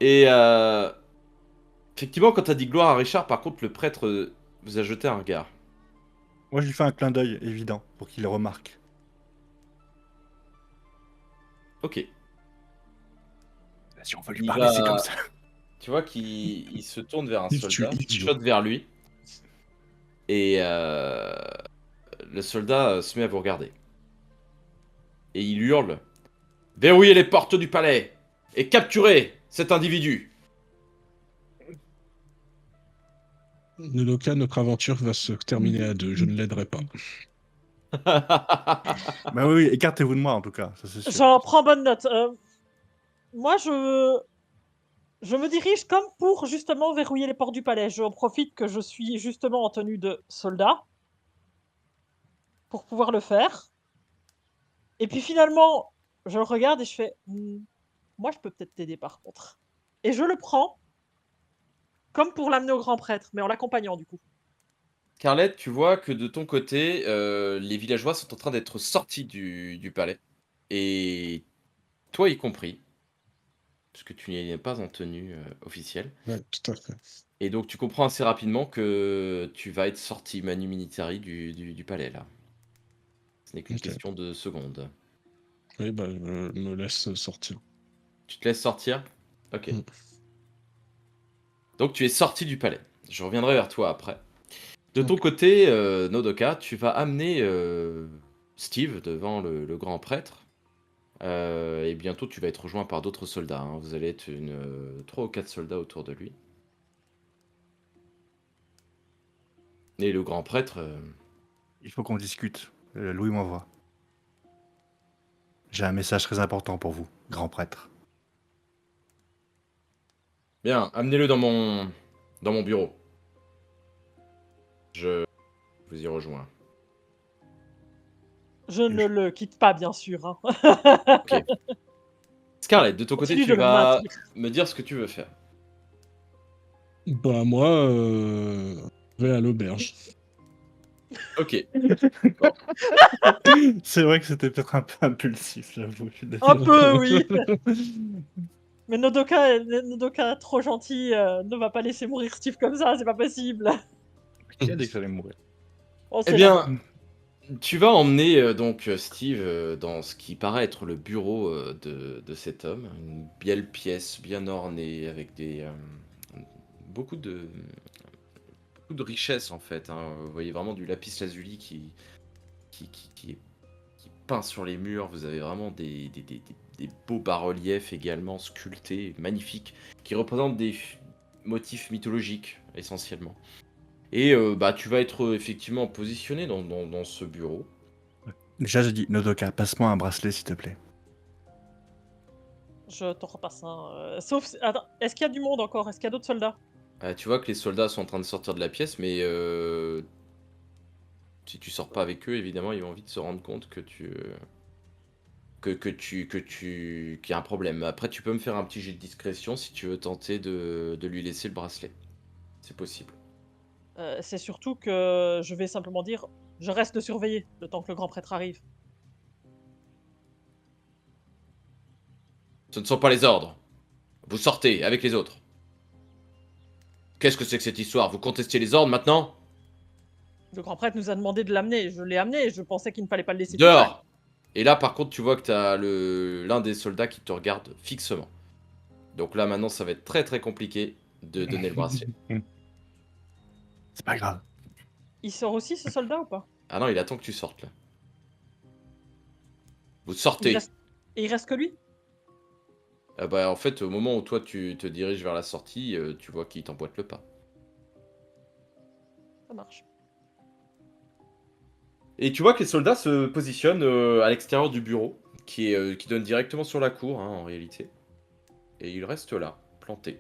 Et effectivement, quand t'as dit gloire à Richard, par contre, le prêtre vous a jeté un regard. Moi, je lui fais un clin d'œil évident pour qu'il le remarque. Ok. Si on veut lui Il parler, c'est va- comme ça. Tu vois qu'il se tourne vers un Il tue, soldat, il il tue. chote vers lui. Et le soldat se met à vous regarder. Et il hurle: verrouillez les portes du palais et capturez cet individu. Nodoka, notre aventure va se terminer à deux. Je ne l'aiderai pas. Bah oui, écartez-vous de moi en tout cas, ça c'est sûr. J'en prends bonne note. Moi, Je me dirige comme pour justement verrouiller les portes du palais. Je profite que je suis justement en tenue de soldat pour pouvoir le faire. Et puis finalement, je le regarde et je fais moi, je peux peut-être t'aider par contre. Et je le prends comme pour l'amener au grand prêtre, mais en l'accompagnant du coup. Scarlett, tu vois que de ton côté, les villageois sont en train d'être sortis du palais et toi y compris, puisque tu n'es pas en tenue, officielle Ouais, tout à fait. et donc tu comprends assez rapidement que tu vas être sorti manu militari du palais là. Ce n'est qu'une OK. question de secondes. Oui, bah, je me laisse sortir. Tu te laisses sortir? OK. Mmh. Donc tu es sorti du palais. Je reviendrai vers toi après. De ton OK. côté, Nodoka, tu vas amener, Steve devant le grand prêtre, et bientôt tu vas être rejoint par d'autres soldats, hein. Vous allez être 3 ou 4 soldats autour de lui. Et le grand prêtre, Il faut qu'on discute. Louis m'envoie. J'ai un message très important pour vous, grand prêtre. bien, amenez-le dans mon bureau. Je vous y rejoins. Je ne le quitte pas, bien sûr, hein. OK. Scarlett, de ton côté, Continue tu de le vas maintenir. me dire ce que tu veux faire. Bah, moi, je vais à l'auberge. OK, bon. C'est vrai que c'était peut-être un peu impulsif, j'avoue. Je suis Un désolé. peu, oui. Mais Nodoka, trop gentil, ne va pas laisser mourir Steve comme ça, c'est pas possible. Qui a dit que j'allais mourir? Oh, Eh c'est la bien, tu vas emmener, donc, Steve, dans ce qui paraît être le bureau, de cet homme. Une belle pièce bien ornée avec beaucoup de beaucoup de richesse, en fait, hein. Vous voyez vraiment du lapis lazuli qui est peint sur les murs. Vous avez vraiment des beaux bas-reliefs également sculptés, magnifiques, qui représentent des motifs mythologiques, essentiellement. Et bah, tu vas être, effectivement positionné dans ce bureau. Déjà, j'ai dit, Nodoka, passe-moi un bracelet, s'il te plaît. Je te repasse un, attends, est-ce qu'il y a du monde encore? Est-ce qu'il y a d'autres soldats? Tu vois que les soldats sont en train de sortir de la pièce, mais si tu sors pas avec eux, évidemment, ils vont vite se rendre compte que qu'il y a un problème. Après, tu peux me faire un petit jet de discrétion si tu veux tenter de lui laisser le bracelet. C'est possible. C'est surtout que je vais simplement dire: «Je reste surveiller le temps que le grand prêtre arrive». Ce ne sont pas les ordres. Vous sortez avec les autres. Qu'est-ce que c'est que cette histoire? Vous contestez les ordres maintenant? Le grand prêtre nous a demandé de l'amener, je l'ai amené, je pensais qu'il ne fallait pas le laisser tout seul. Dehors! Et là, par contre, tu vois que t'as l'un des soldats qui te regarde fixement. Donc là, maintenant, ça va être très très compliqué de donner le bracelet. C'est pas grave. Il sort aussi ce soldat ou pas? Ah non, il attend que tu sortes là. Vous Il sortez. reste et il reste que lui? Ah bah, en fait, au moment où toi tu te diriges vers la sortie, tu vois qu'il t'emboîte le pas. Ça marche. Et tu vois que les soldats se positionnent, à l'extérieur du bureau, qui donne directement sur la cour, hein, en réalité. Et ils restent là, plantés.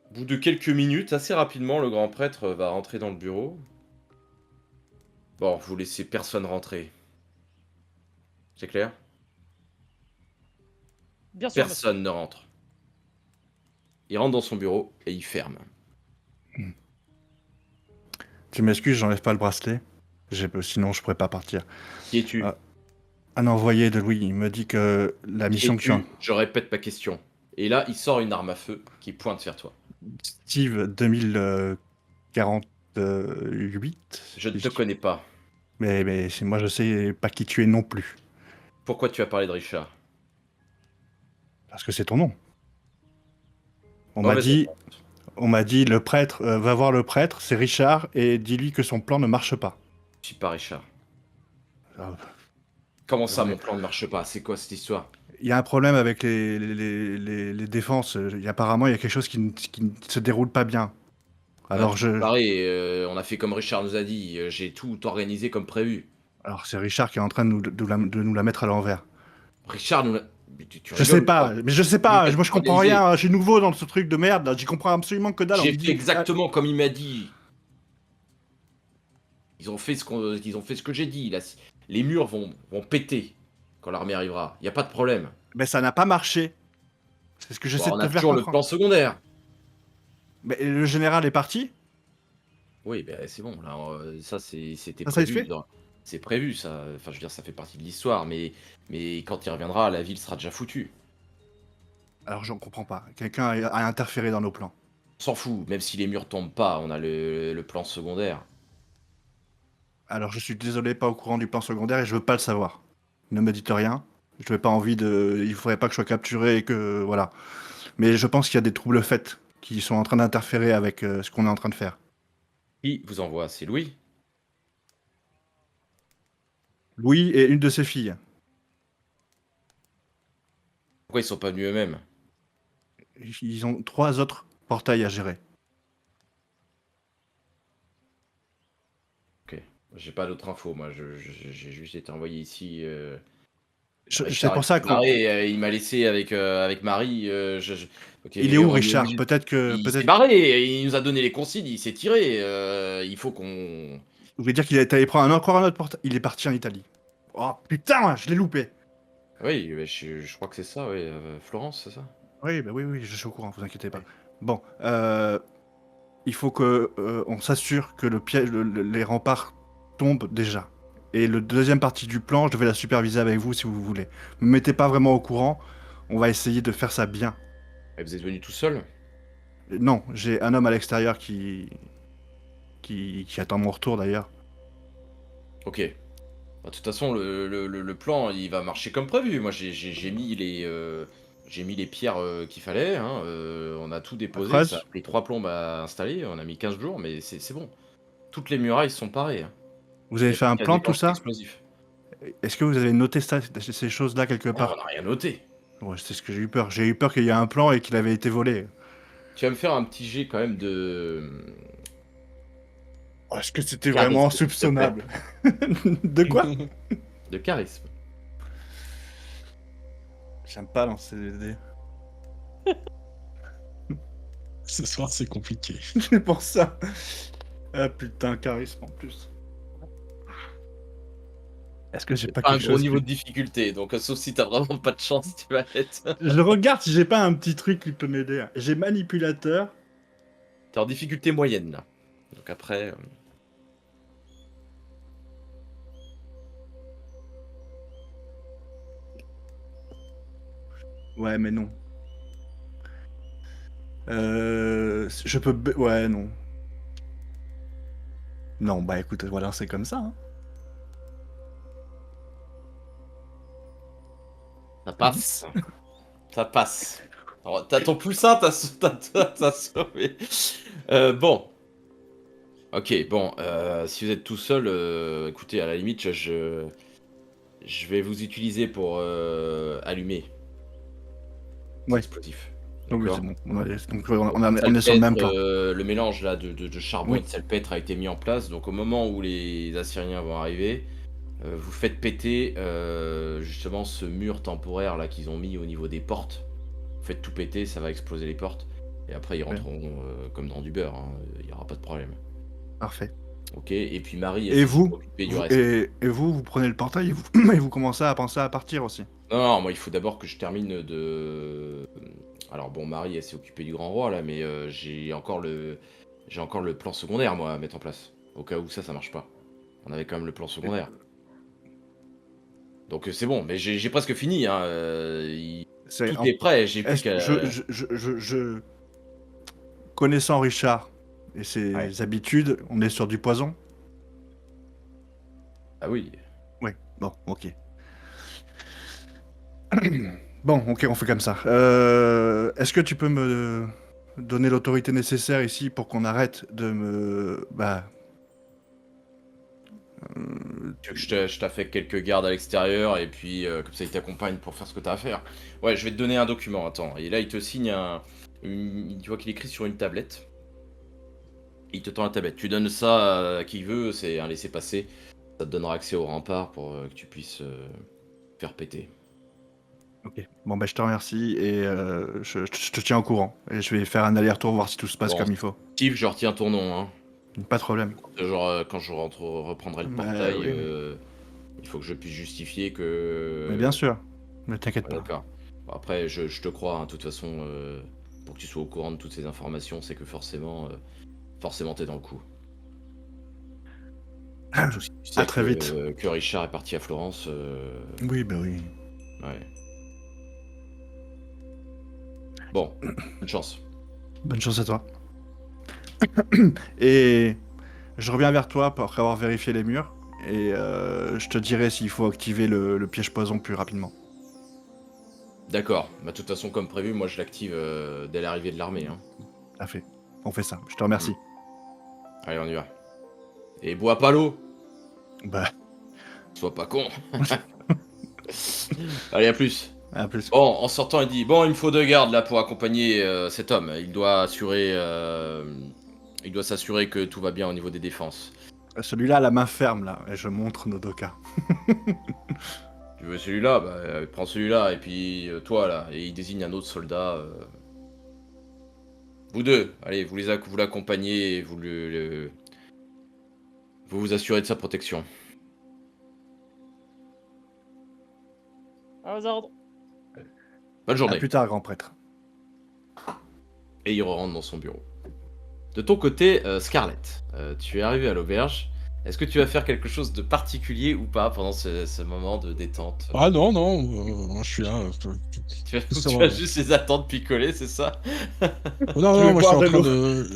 Au bout de quelques minutes, assez rapidement, le grand prêtre va rentrer dans le bureau. Bon, vous laissez personne rentrer. C'est clair? Bien sûr, monsieur. Personne ne rentre. Il rentre dans son bureau et il ferme. Tu m'excuses, j'enlève pas le bracelet. Sinon, je pourrais pas partir. Qui es-tu? Ah, un envoyé de Louis, il me dit que la Qui mission que tu as... es-tu? Je répète ma question. Et là, il sort une arme à feu qui pointe vers toi. Steve 2048. Je ne te connais pas. Mais moi, je sais pas qui tu es non plus. Pourquoi tu as parlé de Richard? Parce que c'est ton nom. On m'a Mauvaise dit, réponse. le prêtre, va voir le prêtre, c'est Richard, et dis-lui que son plan ne marche pas. Je suis pas Richard. Ah, Comment ça, Ouais. mon plan ne marche pas? C'est quoi cette histoire? Il y a un problème avec les défenses. Apparemment, il y a quelque chose qui ne se déroule pas bien. Alors, Pareil, on a fait comme Richard nous a dit. J'ai tout organisé comme prévu. alors c'est Richard qui est en train de nous la mettre à l'envers. Richard nous l'a... Mais tu Je sais rigoles ou pas, quoi? mais je sais Il pas, m'a moi je comprends organisé. rien, je suis nouveau dans ce truc de merde, là, j'y comprends absolument que dalle. On J'ai me fait dit, ah, exactement comme il m'a dit. Ils ont fait ce que j'ai dit. Les murs vont péter quand l'armée arrivera. Il y a pas de problème. mais ça n'a pas marché. C'est ce que Bon, j'essaie de on te a faire toujours le comprendre. plan secondaire. Mais le général est parti? Oui, ben c'est bon, là, ça c'était Ça se prévu fait? dans c'est prévu ça, enfin je veux dire ça fait partie de l'histoire, mais quand il reviendra, la ville sera déjà foutue. Alors j'en comprends pas. Quelqu'un a interféré dans nos plans. On s'en fout, même si les murs tombent pas, on a le plan secondaire. Alors je suis désolé, pas au courant du plan secondaire et je veux pas le savoir. Ne me dites rien. Je n'ai pas envie de. Il faudrait pas que je sois capturé et que. Voilà. Mais je pense qu'il y a des troubles faits qui sont en train d'interférer avec ce qu'on est en train de faire. Qui vous envoie? C'est Louis? Louis et une de ses filles. Pourquoi ils sont pas venus eux-mêmes? Ils ont 3 autres portails à gérer. OK. J'ai pas d'autres infos, moi j'ai juste été envoyé ici, C'est Richard pour il ça s'est qu'on. barré, il m'a laissé avec Marie, OK, Il est où, on est Richard? obligé Peut-être que. il s'est Peut-être. barré, il nous a donné les consignes, il s'est tiré, il faut qu'on Vous voulez dire qu'il a été allé prendre encore un autre portail? Il est parti en Italie. Oh putain, je l'ai loupé. oui, beh, je crois que c'est ça, oui, Florence, c'est ça? Oui, bah oui, oui, je suis au courant, vous inquiétez pas. Ouais. Bon, il faut que on s'assure que le piège, les remparts tombent déjà. Et le deuxième partie du plan, je vais la superviser avec vous si vous voulez. Me mettez pas vraiment au courant. On va essayer de faire ça bien. Et vous êtes venu tout seul? Non, j'ai un homme à l'extérieur qui attend mon retour d'ailleurs. OK. Bah, de toute façon, le plan, il va marcher comme prévu. Moi, j'ai mis les pierres, qu'il fallait, hein, on a tout La déposé, ça a creuse. pris 3 plombes à installer, on a mis 15 jours, mais c'est bon. Toutes les murailles sont parées, hein. Vous Il avez y a fait plus un qu'à plan de tout déclencher ça? l'explosif. Est-ce que vous avez noté ça, ces choses-là quelque Non, on part? n'a rien noté. Ouais, c'est ce que j'ai eu peur. J'ai eu peur qu'il y ait un plan et qu'il avait été volé. Tu vas me faire un petit jet quand même de, Oh, est-ce que c'était vraiment charisme, s'il te plaît. soupçonnable? De quoi? De charisme. J'aime pas lancer des dés. Ce soir, c'est compliqué. C'est pour ça. Ah putain, charisme en plus. Est-ce que j'ai C'est pas pas un quelque gros chose niveau qui... de difficulté, donc sauf si t'as vraiment pas de chance, tu vas être Je regarde si j'ai pas un petit truc qui peut m'aider. J'ai manipulateur. tu en difficulté moyenne, là. Donc après, Ouais, mais non. Je peux... Ouais, non. Non, bah écoute, voilà, c'est comme ça. Hein. ça passe. Ça passe. Alors, t'as ton poussin, t'as sauvé. Bon. Ok, bon. Si vous êtes tout seul, écoutez, à la limite, je vais vous utiliser pour allumer les Ouais. explosifs. Donc oui, c'est D'accord? bon. Donc, Donc, on est sur le même plan. le mélange là de charbon et Oui. de salpêtre a été mis en place. Donc au moment où les Assyriens vont arriver, vous faites péter justement ce mur temporaire là qu'ils ont mis au niveau des portes. Vous faites tout péter, ça va exploser les portes. Et après ils Ouais. rentreront comme dans du beurre, hein. Il n'y aura pas de problème. Parfait. Ok, et puis Marie, elle Et s'est vous, occupée du vous reste. et vous prenez le portail et vous, et vous commencez à penser à partir aussi. Non, non, moi il faut d'abord que je termine de. Alors bon, Marie, elle s'est occupée du grand roi là, mais j'ai encore le plan secondaire moi à mettre en place. Au cas où ça marche pas. On avait quand même le plan secondaire. Donc c'est bon, mais j'ai presque fini. Hein, C'est tout en- est prêt, j'ai plus Est-ce que qu'à. connaissant Richard et ses Ouais. habitudes, on est sur du poison? Ah oui. Oui. Bon, ok. Bon, ok, on fait comme ça. Est-ce que tu peux me donner l'autorité nécessaire ici pour qu'on arrête de me... Bah... Tu veux que je t'affecte quelques gardes à l'extérieur et puis comme ça ils t'accompagnent pour faire ce que t'as à faire. Ouais, je vais te donner un document, attends. Et là il te signe tu vois qu'il écrit sur une tablette. Il te tend la tablette. Tu donnes ça à qui veut, c'est un laissez-passer. Ça te donnera accès au rempart pour que tu puisses faire péter. Ok. Bon, bah, je te remercie et je te tiens au courant. Et je vais faire un aller-retour voir si tout se passe Bon, comme il faut. Steve, je retiens ton nom, hein. Pas de problème. Genre, quand je reprendrai le Bah, portail, oui. il faut que je puisse justifier Mais bien que... sûr. Ne t'inquiète Ouais, pas. d'accord. Bon, après, je te crois, hein, de toute façon, pour que tu sois au courant de toutes ces informations, c'est que forcément t'es dans le coup. Surtout si tu À sais très vite. que Richard est parti à Florence, Oui, bah oui. ouais. Bon, bonne chance. Bonne chance à toi. Et je reviens vers toi après avoir vérifié les murs. Et je te dirai s'il faut activer le piège poison plus rapidement. D'accord. Bah, de toute façon, comme prévu, moi je l'active dès l'arrivée de l'armée, hein. À fait. On fait ça. Je te Hmm. remercie. Allez, on y va. Et bois pas l'eau, Bah, sois pas con. Allez, à plus. à plus. Bon, en sortant, il dit, bon, il me faut 2 gardes là pour accompagner cet homme. Il doit s'assurer que tout va bien au niveau des défenses. Celui-là a la main ferme, là. Et je montre Nodoka. Tu veux celui-là? Bah, prends celui-là, et puis toi là. Et il désigne un autre soldat. Vous deux, allez, vous l'accompagnez et vous vous assurez de sa protection. À vos ordres. Bonne À journée. plus tard, grand prêtre. Et il rentre dans son bureau. De ton côté, Scarlett, tu es arrivé à l'auberge. Est-ce que tu vas faire quelque chose de particulier ou pas pendant ce moment de détente? Ah non, non, je suis là. Ça Tu va. vas juste les attendre picoler, c'est ça? Oh, non, Je non, vais moi je suis boire en de train l'eau. de.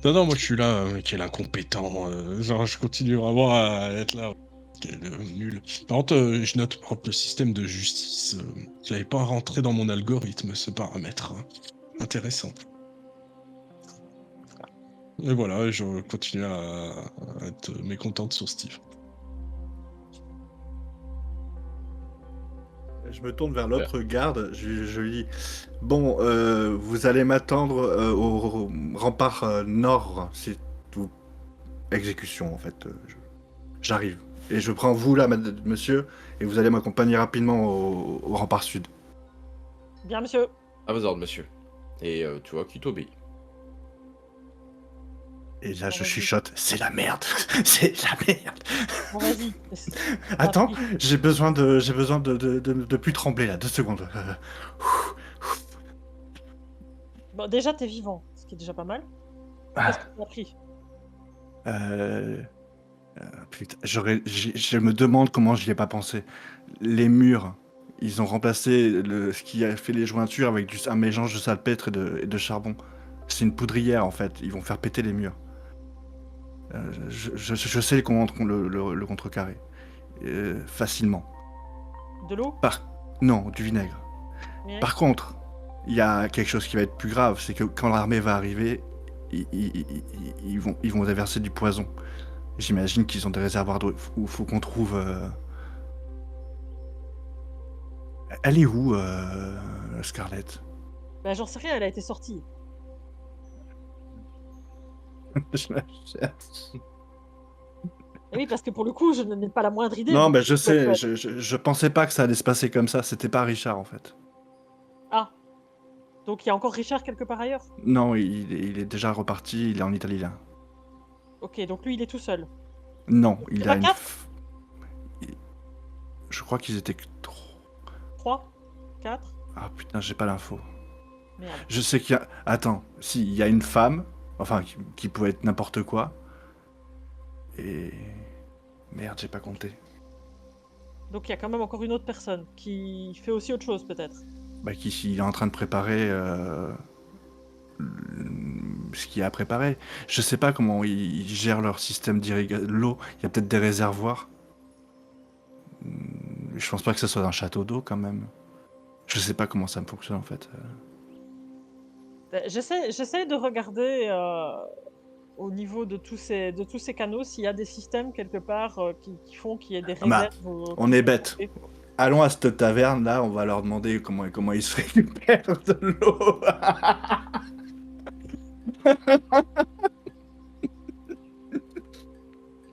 Non, non, moi je suis là, quel incompétent. Genre, je continue vraiment à être là. Quel nul. Par contre, je note par exemple, le système de justice. Je l'avais pas rentré dans mon algorithme, ce paramètre, hein. Intéressant. Et voilà, je continue à être mécontente sur Steve. Je me tourne vers Super. l'autre garde. Je lui dis, bon, vous allez m'attendre au rempart nord. C'est tout. Exécution, en fait. J'arrive. Et je prends vous, là, monsieur, et vous allez m'accompagner rapidement au rempart sud. Bien, monsieur. À vos ordres, monsieur. Et tu vois qu'il t'obéit. Et là, Bon, je vas-y. chuchote, c'est la merde. C'est la merde. Bon, vas-y. Attends, Rapide. j'ai besoin de plus trembler, là. 2 secondes. Bon, déjà, t'es vivant, ce qui est déjà pas mal. Qu'est-ce que tu as pris? Euh, putain, je me demande comment j'y ai pas pensé. Les murs, ils ont remplacé ce qui a fait les jointures avec un mélange de salpêtre et de charbon. C'est une poudrière en fait. Ils vont faire péter les murs. Je sais comment le contrecarrer. Facilement. De l'eau? Non, du vinaigre. Oui. Par contre, il y a quelque chose qui va être plus grave, c'est que quand l'armée va arriver, ils vont déverser du poison. J'imagine qu'ils ont des réservoirs d'eau. Il faut qu'on trouve. Elle est où, Scarlett? Bah, j'en sais rien, elle a été sortie. Je la cherche. Et oui, parce que pour le coup, je n'ai pas la moindre idée. Non, de- mais je sais, Donc, je pensais pas que ça allait se passer comme ça. C'était pas Richard en fait. Ah, donc il y a encore Richard quelque part ailleurs. Non, il est déjà reparti. Il est en Italie là. Ok, donc lui, il est tout seul. Non, Il il y en a a une. 4? Je crois qu'ils étaient que trop. 3? 4? Ah putain, j'ai pas l'info. Merde. Je sais qu'il y a. Attends, si, il y a une femme, enfin, qui pouvait être n'importe quoi. Et. Merde, j'ai pas compté. Donc il y a quand même encore une autre personne qui fait aussi autre chose, peut-être. Bah, il est en train de préparer ce qu'il y a à préparer. Je sais pas comment ils gèrent leur système d'irrigation. L'eau, il y a peut-être des réservoirs. Je pense pas que ce soit un château d'eau quand même. Je sais pas comment ça fonctionne en fait. J'essaie de regarder au niveau de tous ces canaux s'il y a des systèmes quelque part qui font qu'il y ait des Ah bah, réserves. on est bête. Allons à cette taverne là, on va leur demander comment ils se récupèrent de l'eau.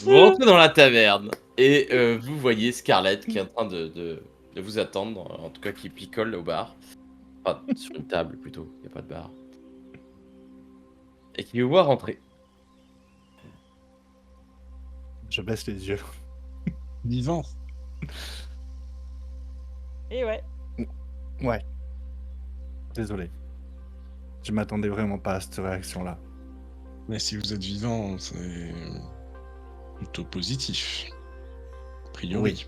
Vous rentrez dans la taverne et vous voyez Scarlett qui est en train de vous attendent, en tout cas qui picolent au bar. Enfin, sur une table plutôt, il n'y a pas de bar. Et qui vous voient rentrer. Je baisse les yeux. Vivant. Et ouais. Ouais. Désolé. Je m'attendais vraiment pas à cette réaction-là. Mais si vous êtes vivant, c'est plutôt positif. A priori. Oui.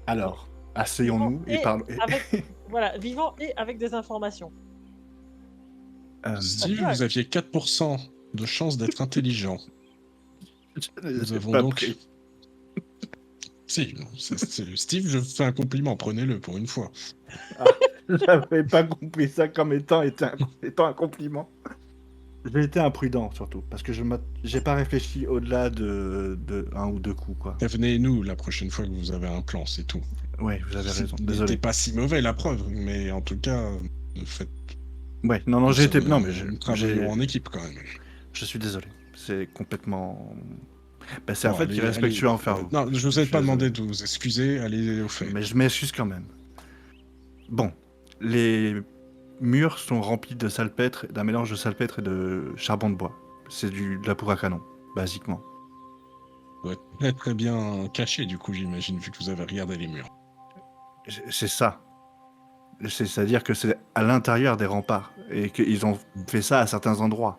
Alors, asseyons-nous et Et parlons. avec, voilà, vivant et avec des informations. Steve, bien. vous aviez 4% de chance d'être intelligent. Nous J'ai avons pas donc... pris. Si, Steve, je vous fais un compliment, prenez-le pour une fois. J'avais pas compris ça comme étant un compliment. J'ai été imprudent surtout, parce que j'ai pas réfléchi au-delà de un ou deux coups, quoi. Prévenez-nous la prochaine fois que vous avez un plan, c'est tout. Ouais, vous avez raison. Il n'était Désolé. pas si mauvais, la preuve, mais en tout cas, faites... Ouais, non, j'ai été. Non, mais nous travaillons en équipe quand même. je suis désolé. C'est complètement. Bah, c'est un Bon, fait allez, irrespectueux allez, envers vous. Non, je vous ai suis pas demandé désolé. de vous excuser, allez au fait. Mais je m'excuse quand même. Bon, les murs sont remplis de salpêtre, d'un mélange de salpêtre et de charbon de bois. C'est de la poudre à canon, basiquement. Ça doit être très très bien caché, du coup, j'imagine, vu que vous avez regardé les murs. C'est ça. C'est-à-dire que c'est à l'intérieur des remparts et qu'ils ont fait ça à certains endroits.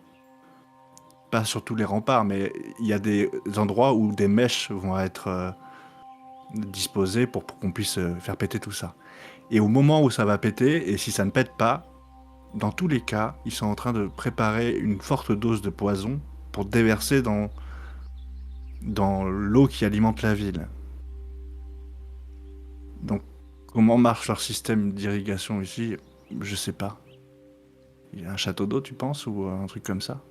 Pas sur tous les remparts, mais il y a des endroits où des mèches vont être disposées pour qu'on puisse faire péter tout ça. Et au moment où ça va péter, et si ça ne pète pas, dans tous les cas, ils sont en train de préparer une forte dose de poison pour déverser dans l'eau qui alimente la ville. Donc, comment marche leur système d'irrigation ici? Je sais pas. Il y a un château d'eau, tu penses, ou un truc comme ça?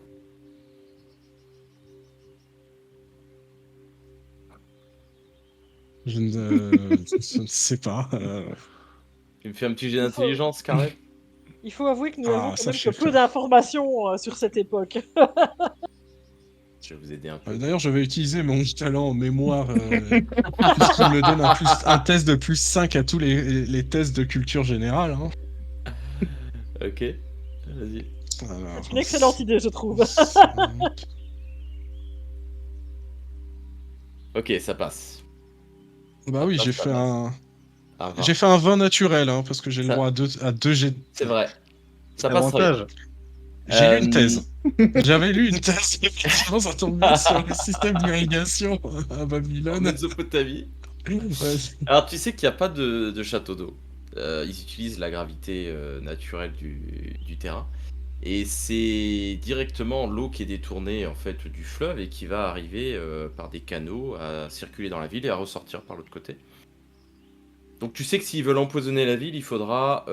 Je ne sais pas. Tu me fais un petit jet d'intelligence, Carré? Il faut avouer que nous Ah, n'avons quand ça, même je que sais peu faire. d'informations sur cette époque. Je vais vous aider un peu. D'ailleurs, je vais utiliser mon talent en mémoire, puisqu'il me donne un test de plus 5 à tous les tests de culture générale. Hein. Ok, vas-y. Alors, C'est une excellente idée, je trouve. 5. Ok, ça passe. Bah oui, Ça j'ai passe, fait ça passe. un... Un 20. J'ai fait un 20 naturel, hein, parce que j'ai le Ça- droit à deux jets. C'est vrai. Ça passe très bien. Avantage. J'ai lu une Euh, thèse. J'avais lu une thèse, effectivement, ça tombe bien sur le système d'irrigation à En Babylone. Mésopotamie. Ouais. Alors, tu sais qu'il n'y a pas de château d'eau. Ils utilisent la gravité naturelle du terrain. Et c'est directement l'eau qui est détournée en fait du fleuve et qui va arriver par des canaux à circuler dans la ville et à ressortir par l'autre côté. Donc tu sais que s'ils veulent empoisonner la ville, il faudra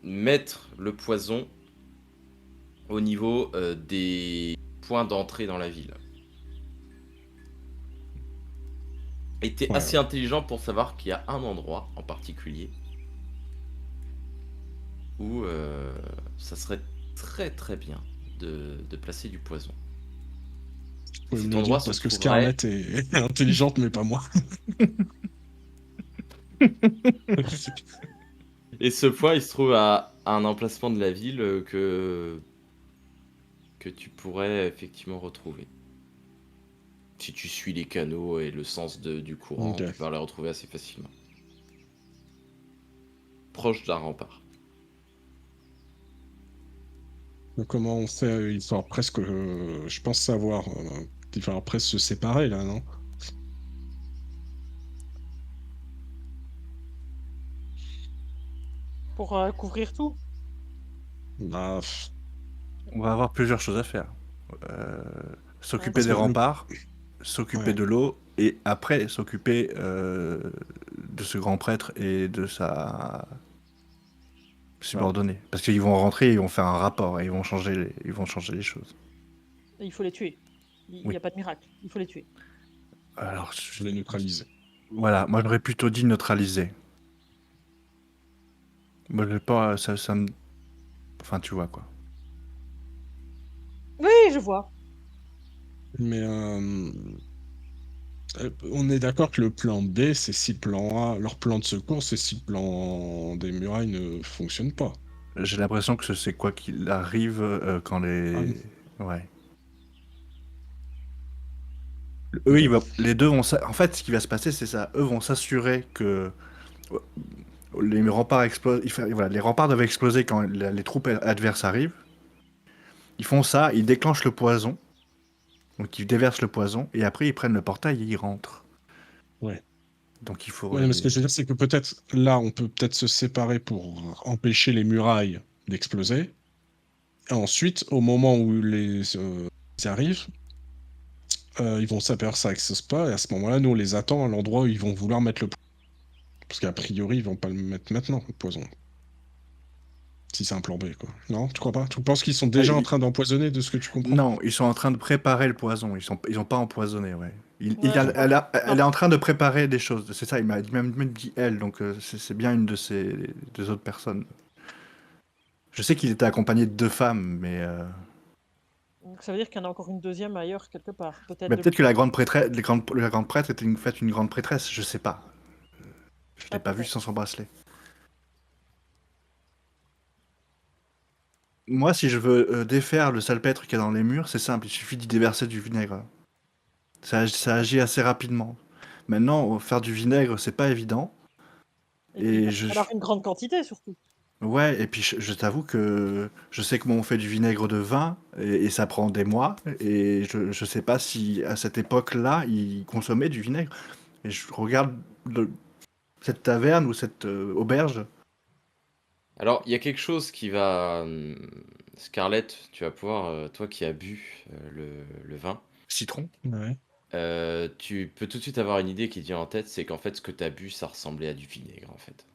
mettre le poison au niveau des points d'entrée dans la ville. Et t'es Ouais, assez intelligent pour savoir qu'il y a un endroit en particulier où ça serait très très bien de placer du poison. vous pouvez Cet me le endroit dire se parce que trouverait... Scarlett est intelligente, mais pas moi. Et ce point, il se trouve à un emplacement de la ville que tu pourrais effectivement retrouver. Si tu suis les canaux et le sens du courant, Ok. tu vas les retrouver assez facilement. Proche d'un rempart. Donc, comment on fait? Il faut presque, je pense savoir. Il va presque se séparer là, non? Pour couvrir tout. Bah, pff, On va avoir plusieurs choses à faire. S'occuper parce des que remparts, s'occuper ouais. de l'eau, et après s'occuper de ce grand prêtre et de sa subordonnée. Parce qu'ils vont rentrer, ils vont faire un rapport et ils vont changer les choses. Et il faut les tuer. Il n'y Oui. a pas de miracle. Il faut les tuer. Alors, Je l'ai neutralisé. voilà, moi j'aurais plutôt dit neutraliser. Moi je pas, ça me... Enfin, tu vois quoi. Oui, je vois. Mais On est d'accord que le plan B, c'est si le plan A, leur plan de secours, c'est si le plan des murailles ne fonctionne pas. J'ai l'impression que c'est quoi qu'il arrive quand Ah, les... Ouais. Eux, les deux vont... En fait, ce qui va se passer, c'est ça. Eux vont s'assurer que les remparts explosent. Voilà, les remparts doivent exploser quand les troupes adverses arrivent. Ils font ça, ils déclenchent le poison. Donc ils déversent le poison. Et après, ils prennent le portail et ils rentrent. ouais. Donc il faut... Ouais, mais ce que je veux dire, c'est que peut-être là, on peut peut-être se séparer pour empêcher les murailles d'exploser. Et ensuite, au moment où ils arrivent, ils vont s'apercevoir que ça n'explose pas, et à ce moment-là, nous, on les attend à l'endroit où ils vont vouloir mettre le poison. Parce qu'a priori, ils vont pas le mettre maintenant, le poison. Si c'est un plan B, quoi. Non, tu crois pas? Tu penses qu'ils sont déjà en train d'empoisonner, de ce que tu comprends? Non, ils sont en train de préparer le poison. Ils ont pas empoisonné, ouais. Ouais, je crois Elle est en train de préparer des choses. C'est ça, il m'a même dit elle, donc c'est bien une de ces deux autres personnes. Je sais qu'il était accompagné de deux femmes, mais Donc ça veut dire qu'il y en a encore une deuxième ailleurs quelque part. Peut-être peut-être que depuis. la grande prêtresse, la grande prêtre était une grande prêtresse. Je sais pas. Je l'ai Ah, pas vue peut-être. sans son bracelet. Moi, si je veux défaire le salpêtre qu'il y a dans les murs, c'est simple. Il suffit d'y déverser du vinaigre. Ça agit assez rapidement. Maintenant, faire du vinaigre, c'est pas évident. Et puis il Et va falloir une grande quantité surtout. ouais, et puis je t'avoue que je sais comment on fait du vinaigre de vin, et ça prend des mois, et je sais pas si à cette époque-là, ils consommaient du vinaigre. Et je regarde cette taverne ou cette auberge. Alors, il y a quelque chose qui va, Scarlett, tu vas pouvoir, toi qui as bu, le vin, Citron. Ouais. tu peux tout de suite avoir une idée qui te vient en tête, c'est qu'en fait, ce que tu as bu, ça ressemblait à du vinaigre, en fait.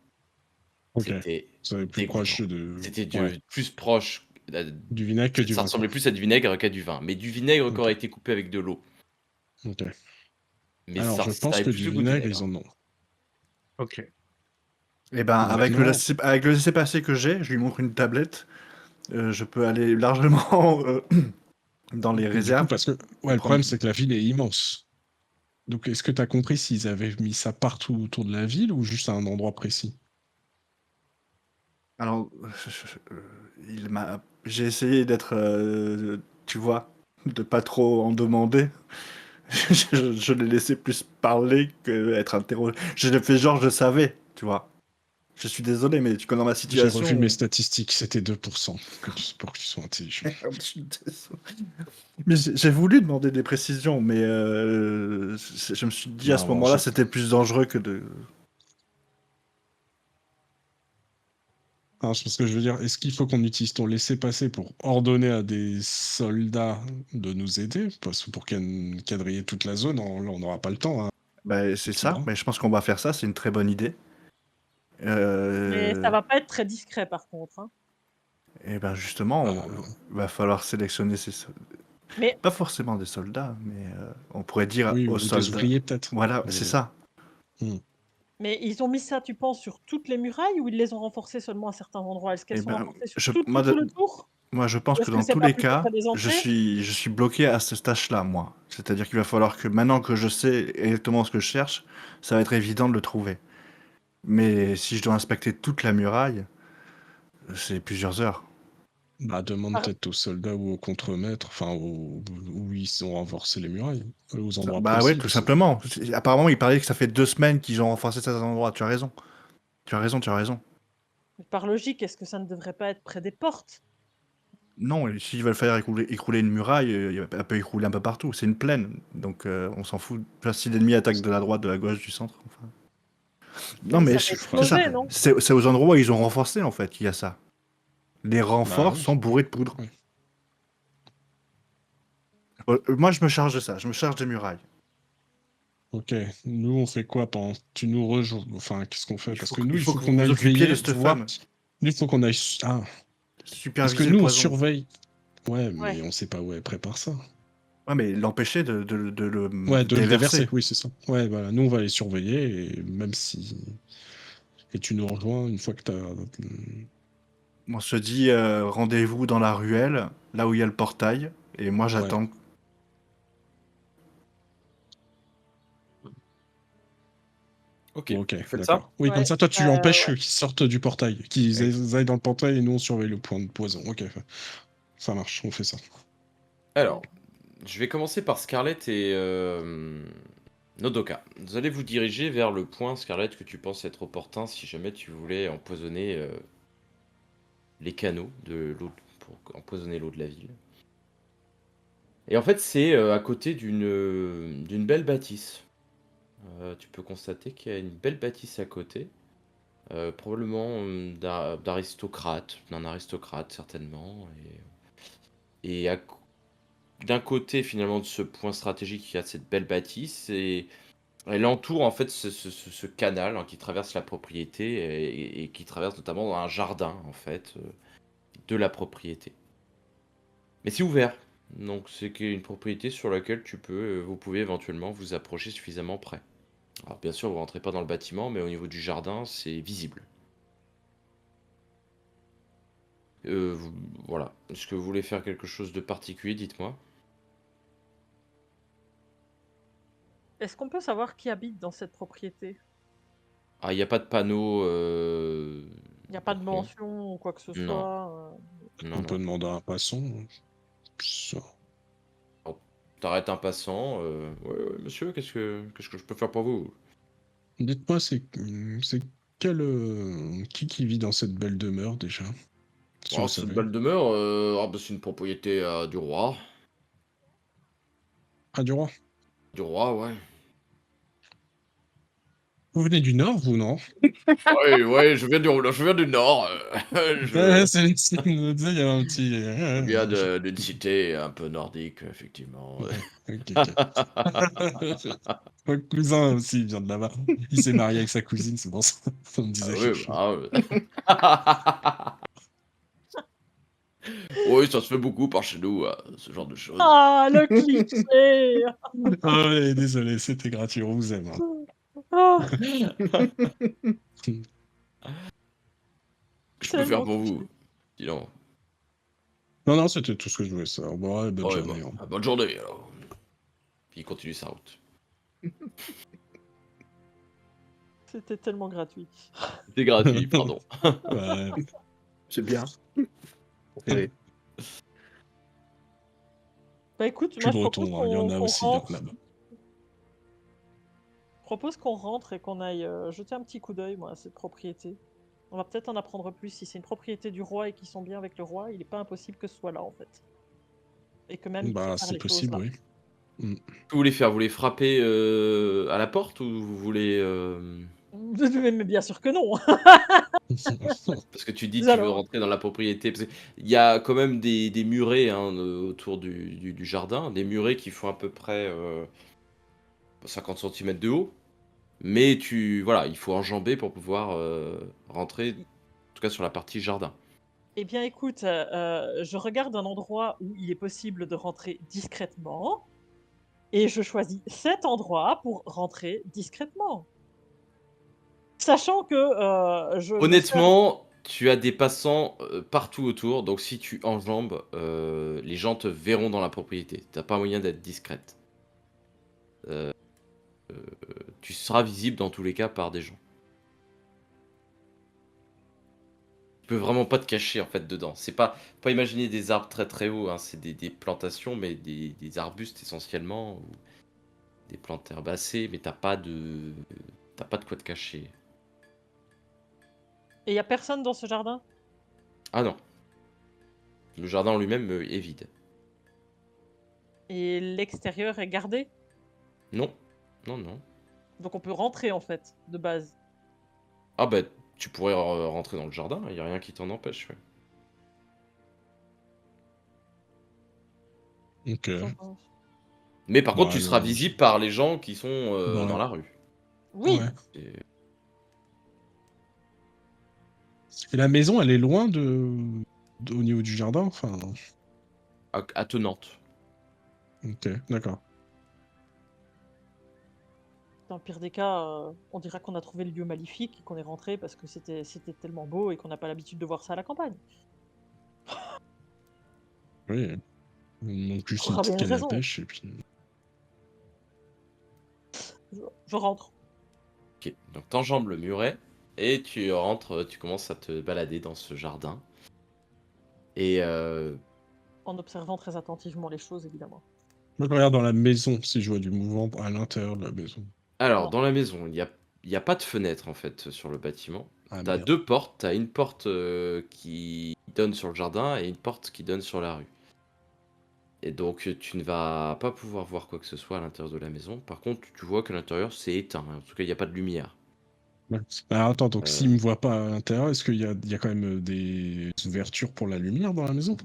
Ok. C'était C'est plus proche dégoûtant. de... C'était Ouais. plus proche, Du vinaigre que du ça vin, quoi. ressemblait plus à du vinaigre qu'à du vin, mais du vinaigre qui Ok. aurait été coupé avec de l'eau. Ok. Mais Alors, je ça pense avait que plus du le goût de vinaigre, vinaigre, ils hein. en ont. Ok. Et ben, Maintenant, avec le laissez-passer que j'ai, je lui montre une tablette. Je peux aller largement dans les mais du coup, réserves parce que... et Ouais, le prendre. problème, c'est que la ville est immense. Donc, est-ce que tu as compris s'ils avaient mis ça partout autour de la ville ou juste à un endroit précis? Alors, j'ai essayé d'être, tu vois, de pas trop en demander. Je l'ai laissé plus parler que être interrogé. Je l'ai fait genre je savais, tu vois. Je suis désolé, mais tu connais ma J'ai revu mes situation. statistiques, c'était 2% pour qu'ils soient intelligents. Merde, je suis désolé. Mais j'ai voulu demander des précisions, mais je me suis dit à Non, ce bon, moment-là, c'était plus dangereux que de. c'est parce que je veux dire, est-ce qu'il faut qu'on utilise ton laissez-passer pour ordonner à des soldats de nous aider, parce que pour quadriller toute la zone, là, on n'aura pas le temps, hein, Bah, c'est avec les ça, bras. mais je pense qu'on va faire ça, c'est une très bonne idée. Mais ça Euh, va pas être très discret par contre, hein. et ben justement, Euh, va falloir sélectionner Mais pas forcément des soldats, mais on pourrait dire oui, aux ou des soldats. ouvriers peut-être. Voilà, Mais c'est bon. ça. Hmm. mais ils ont mis ça, tu penses, sur toutes les murailles ou ils les ont renforcées seulement à certains endroits? Est-ce qu'elles Et sont ben, renforcées sur je, tout, moi, tout, tout le tour? moi, je pense Ou que est-ce que dans c'est tous pas les plutôt cas, près des entrées? je suis bloqué à ce tâche-là, moi. C'est-à-dire qu'il va falloir que maintenant que je sais exactement ce que je cherche, ça va être évident de le trouver. Mais si je dois inspecter toute la muraille, c'est plusieurs heures. Bah, demande Par- peut-être aux soldats ou aux contremaîtres, enfin, où ils ont renforcé les murailles, aux endroits Bah ouais, précis, tout parce que... simplement. Apparemment, il parlait que ça fait 2 semaines qu'ils ont renforcé certains endroits. Tu as raison. Tu as raison, tu as raison. Par logique, est-ce que ça ne devrait pas être près des portes? Non, et s'ils veulent faire écrouler une muraille, elle peut écrouler un peu partout. C'est une plaine, donc on s'en fout. Enfin, si l'ennemi attaque de la droite, de la gauche, du centre. Enfin. Non, Mais mais ça va Tu c'est feras... ça. exploser, non? C'est aux endroits où ils ont renforcé, en fait, qu'il y a ça. Les Bah renforts oui. sont bourrés de poudre. Ouais. Moi, je me charge de ça. Je me charge des murailles. Ok, nous on fait quoi pendant tu nous rejoins? Enfin, qu'est-ce qu'on fait? Parce que nous, Il il faut faut que vous qu'on vous aille occupiez de veiller, cette voir. femme. Nous, il faut qu'on aille. Ah, parce que Superviser le nous on poison. surveille. Ouais, Ouais. mais on sait pas où elle prépare ça. Ouais, mais l'empêcher de le Ouais, de le déverser. déverser, oui, c'est ça. Ouais, voilà, nous on va les surveiller, et même si. Et tu nous rejoins une fois que t'as. On se dit rendez-vous dans la ruelle, là où il y a le portail, et moi Ouais. j'attends. Ok, Bon, ok, vous faites ça? d'accord. Oui, comme Ouais, ça, toi, tu empêches ouais. qu'ils sortent du portail, qu'ils Oui. aillent dans le portail et nous, on surveille le point de poison. Ok, ça marche, on fait ça. Alors, je vais commencer par Scarlett et Nodoka. Vous allez vous diriger vers le point, Scarlett, que tu penses être opportun si jamais tu voulais empoisonner les canaux de l'eau, pour empoisonner l'eau de la ville. Et en fait, c'est à côté d'une belle bâtisse. Tu peux constater qu'il y a une belle bâtisse à côté, probablement d'un aristocrate certainement. Et d'un côté finalement de ce point stratégique, il y a cette belle bâtisse et elle entoure en fait ce canal hein, qui traverse la propriété et qui traverse notamment un jardin en fait de la propriété. Mais c'est ouvert, donc c'est une propriété sur laquelle vous pouvez éventuellement vous approcher suffisamment près. Alors bien sûr, vous rentrez pas dans le bâtiment, mais au niveau du jardin, c'est visible. Vous- voilà. Est-ce que vous voulez faire quelque chose de particulier, dites-moi. Est-ce qu'on peut savoir qui habite dans cette propriété? Ah, il n'y a pas de panneau. Il n'y a pas de Non, mention ou quoi que ce non, soit. non, On peut non. demander à un passant. Ça. Oh, t'arrêtes un passant. Ouais, ouais, monsieur, qu'est-ce que je peux faire pour vous? Dites-moi, c'est quel, qui vit dans cette belle demeure déjà, si vous Oh, c'est une savez? belle demeure. Ah, bah, c'est une propriété du roi. Ah, du roi. Du roi, ouais. Vous venez du Nord, vous, non? Ouais, ouais, je viens du Nord. Ouais, Je, il y a un petit. je viens d'une cité un peu nordique, effectivement. Ouais, ok, ok. Mon cousin aussi il vient de là-bas. Il s'est marié avec sa cousine, c'est pour ça. Ça me Ah disait oui, quelque chose. Oui, ça se fait beaucoup par chez nous, ce genre de choses. Ah, le cliché! Ah ouais, désolé, c'était gratuit, on vous aime, hein. Ah, Je peux faire tellement pour cliché. vous? Sinon. Non, non, c'était tout ce que je voulais savoir. Bon, ouais, bonne Ouais, bah, journée, hein. bonne journée alors. Puis il continue sa route. C'était tellement gratuit. C'est gratuit, pardon. Ouais. C'est bien. On fait rire. Bah écoute, Je suis moi je propose breton, hein, il y en a qu'on aussi rentre. là-bas. Je propose qu'on rentre et qu'on aille jeter un petit coup d'œil, moi, à cette propriété. On va peut-être en apprendre plus. Si c'est une propriété du roi et qu'ils sont bien avec le roi, il n'est pas impossible que ce soit là, en fait. Et que même ils Bah, préparent c'est les choses possible, là. oui. Mm. Que vous voulez faire? Vous voulez frapper à la porte ou vous voulez. Mais bien sûr que non. Parce que tu dis Mais tu veux alors, rentrer dans la propriété. Parce qu'il y a quand même des murets hein, autour du jardin. Des murets qui font à peu près 50 centimètres de haut. Mais voilà, il faut enjamber pour pouvoir rentrer, en tout cas sur la partie jardin. eh bien écoute, je regarde un endroit où il est possible de rentrer discrètement et je choisis cet endroit pour rentrer discrètement. Sachant que je me sers. Honnêtement, tu as des passants partout autour, donc si tu enjambes, les gens te verront dans la propriété. T'as pas moyen d'être discrète. Euh, Tu seras visible dans tous les cas par des gens. Tu peux vraiment pas te cacher en fait dedans. C'est pas imaginer des arbres très très hauts, hein, c'est des plantations, mais des arbustes essentiellement, ou des plantes herbacées, mais t'as pas de quoi te cacher. Et il y a personne dans ce jardin? Ah non, le jardin en lui-même est vide. Et l'extérieur est gardé? Non, non, non. Donc on peut rentrer en fait, de base. Ah bah tu pourrais rentrer dans le jardin, il y a rien qui t'en empêche. Ouais. Ok. J'entends. Mais par contre, Bah, tu seras visible par les gens qui sont dans ouais. la rue. Oui, Ouais. C'est Et la maison, elle est loin au niveau du jardin? Enfin, attenante. ok, d'accord. dans le pire des cas, on dira qu'on a trouvé le lieu maléfique et qu'on est rentré parce que c'était tellement beau et qu'on n'a pas l'habitude de voir ça à la campagne. Oui. Il manque Tu juste une trouveras bien petite une canne à raison. pêche et puis. Je rentre. Ok, donc t'enjambes le muret et tu rentres, tu commences à te balader dans ce jardin. Et En observant très attentivement les choses, évidemment. Moi, je regarde dans la maison si je vois du mouvement à l'intérieur de la maison. alors, Non. dans la maison, il y a pas de fenêtre en fait sur le bâtiment. Ah T'as merde. deux portes, t'as une porte qui donne sur le jardin et une porte qui donne sur la rue. Et donc tu ne vas pas pouvoir voir quoi que ce soit à l'intérieur de la maison. Par contre, tu vois que l'intérieur c'est éteint. En tout cas, il n'y a pas de lumière. Ouais. Alors attends, donc Euh, s'il me voit pas à l'intérieur, est-ce qu'il y a quand même des ouvertures pour la lumière dans la maison?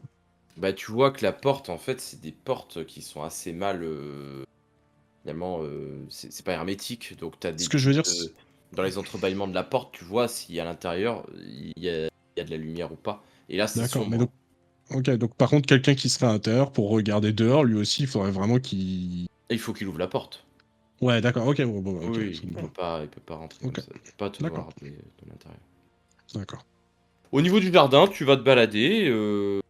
Bah, tu vois que la porte, en fait, c'est des portes qui sont assez mal. Finalement, c'est pas hermétique. Donc, t'as Ce des que je veux dire, dans les entrebâillements de la porte, tu vois si à l'intérieur il y a de la lumière ou pas. Et là, c'est d'accord, mais sombre. donc, ok, donc par contre, quelqu'un qui serait à l'intérieur pour regarder dehors, lui aussi, il faudrait vraiment qu'il. Et il faut qu'il ouvre la porte. Ouais, d'accord, ok, bon, ok, Oui, ça me va. il peut pas rentrer comme Ok, ça. Il peut pas te d'accord, voir de l'intérieur. d'accord. Au niveau du jardin, tu vas te balader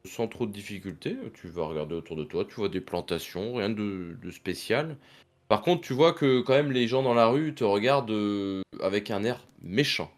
sans trop de difficultés. Tu vas regarder autour de toi, tu vois des plantations, rien de spécial. Par contre, tu vois que quand même les gens dans la rue te regardent avec un air méchant.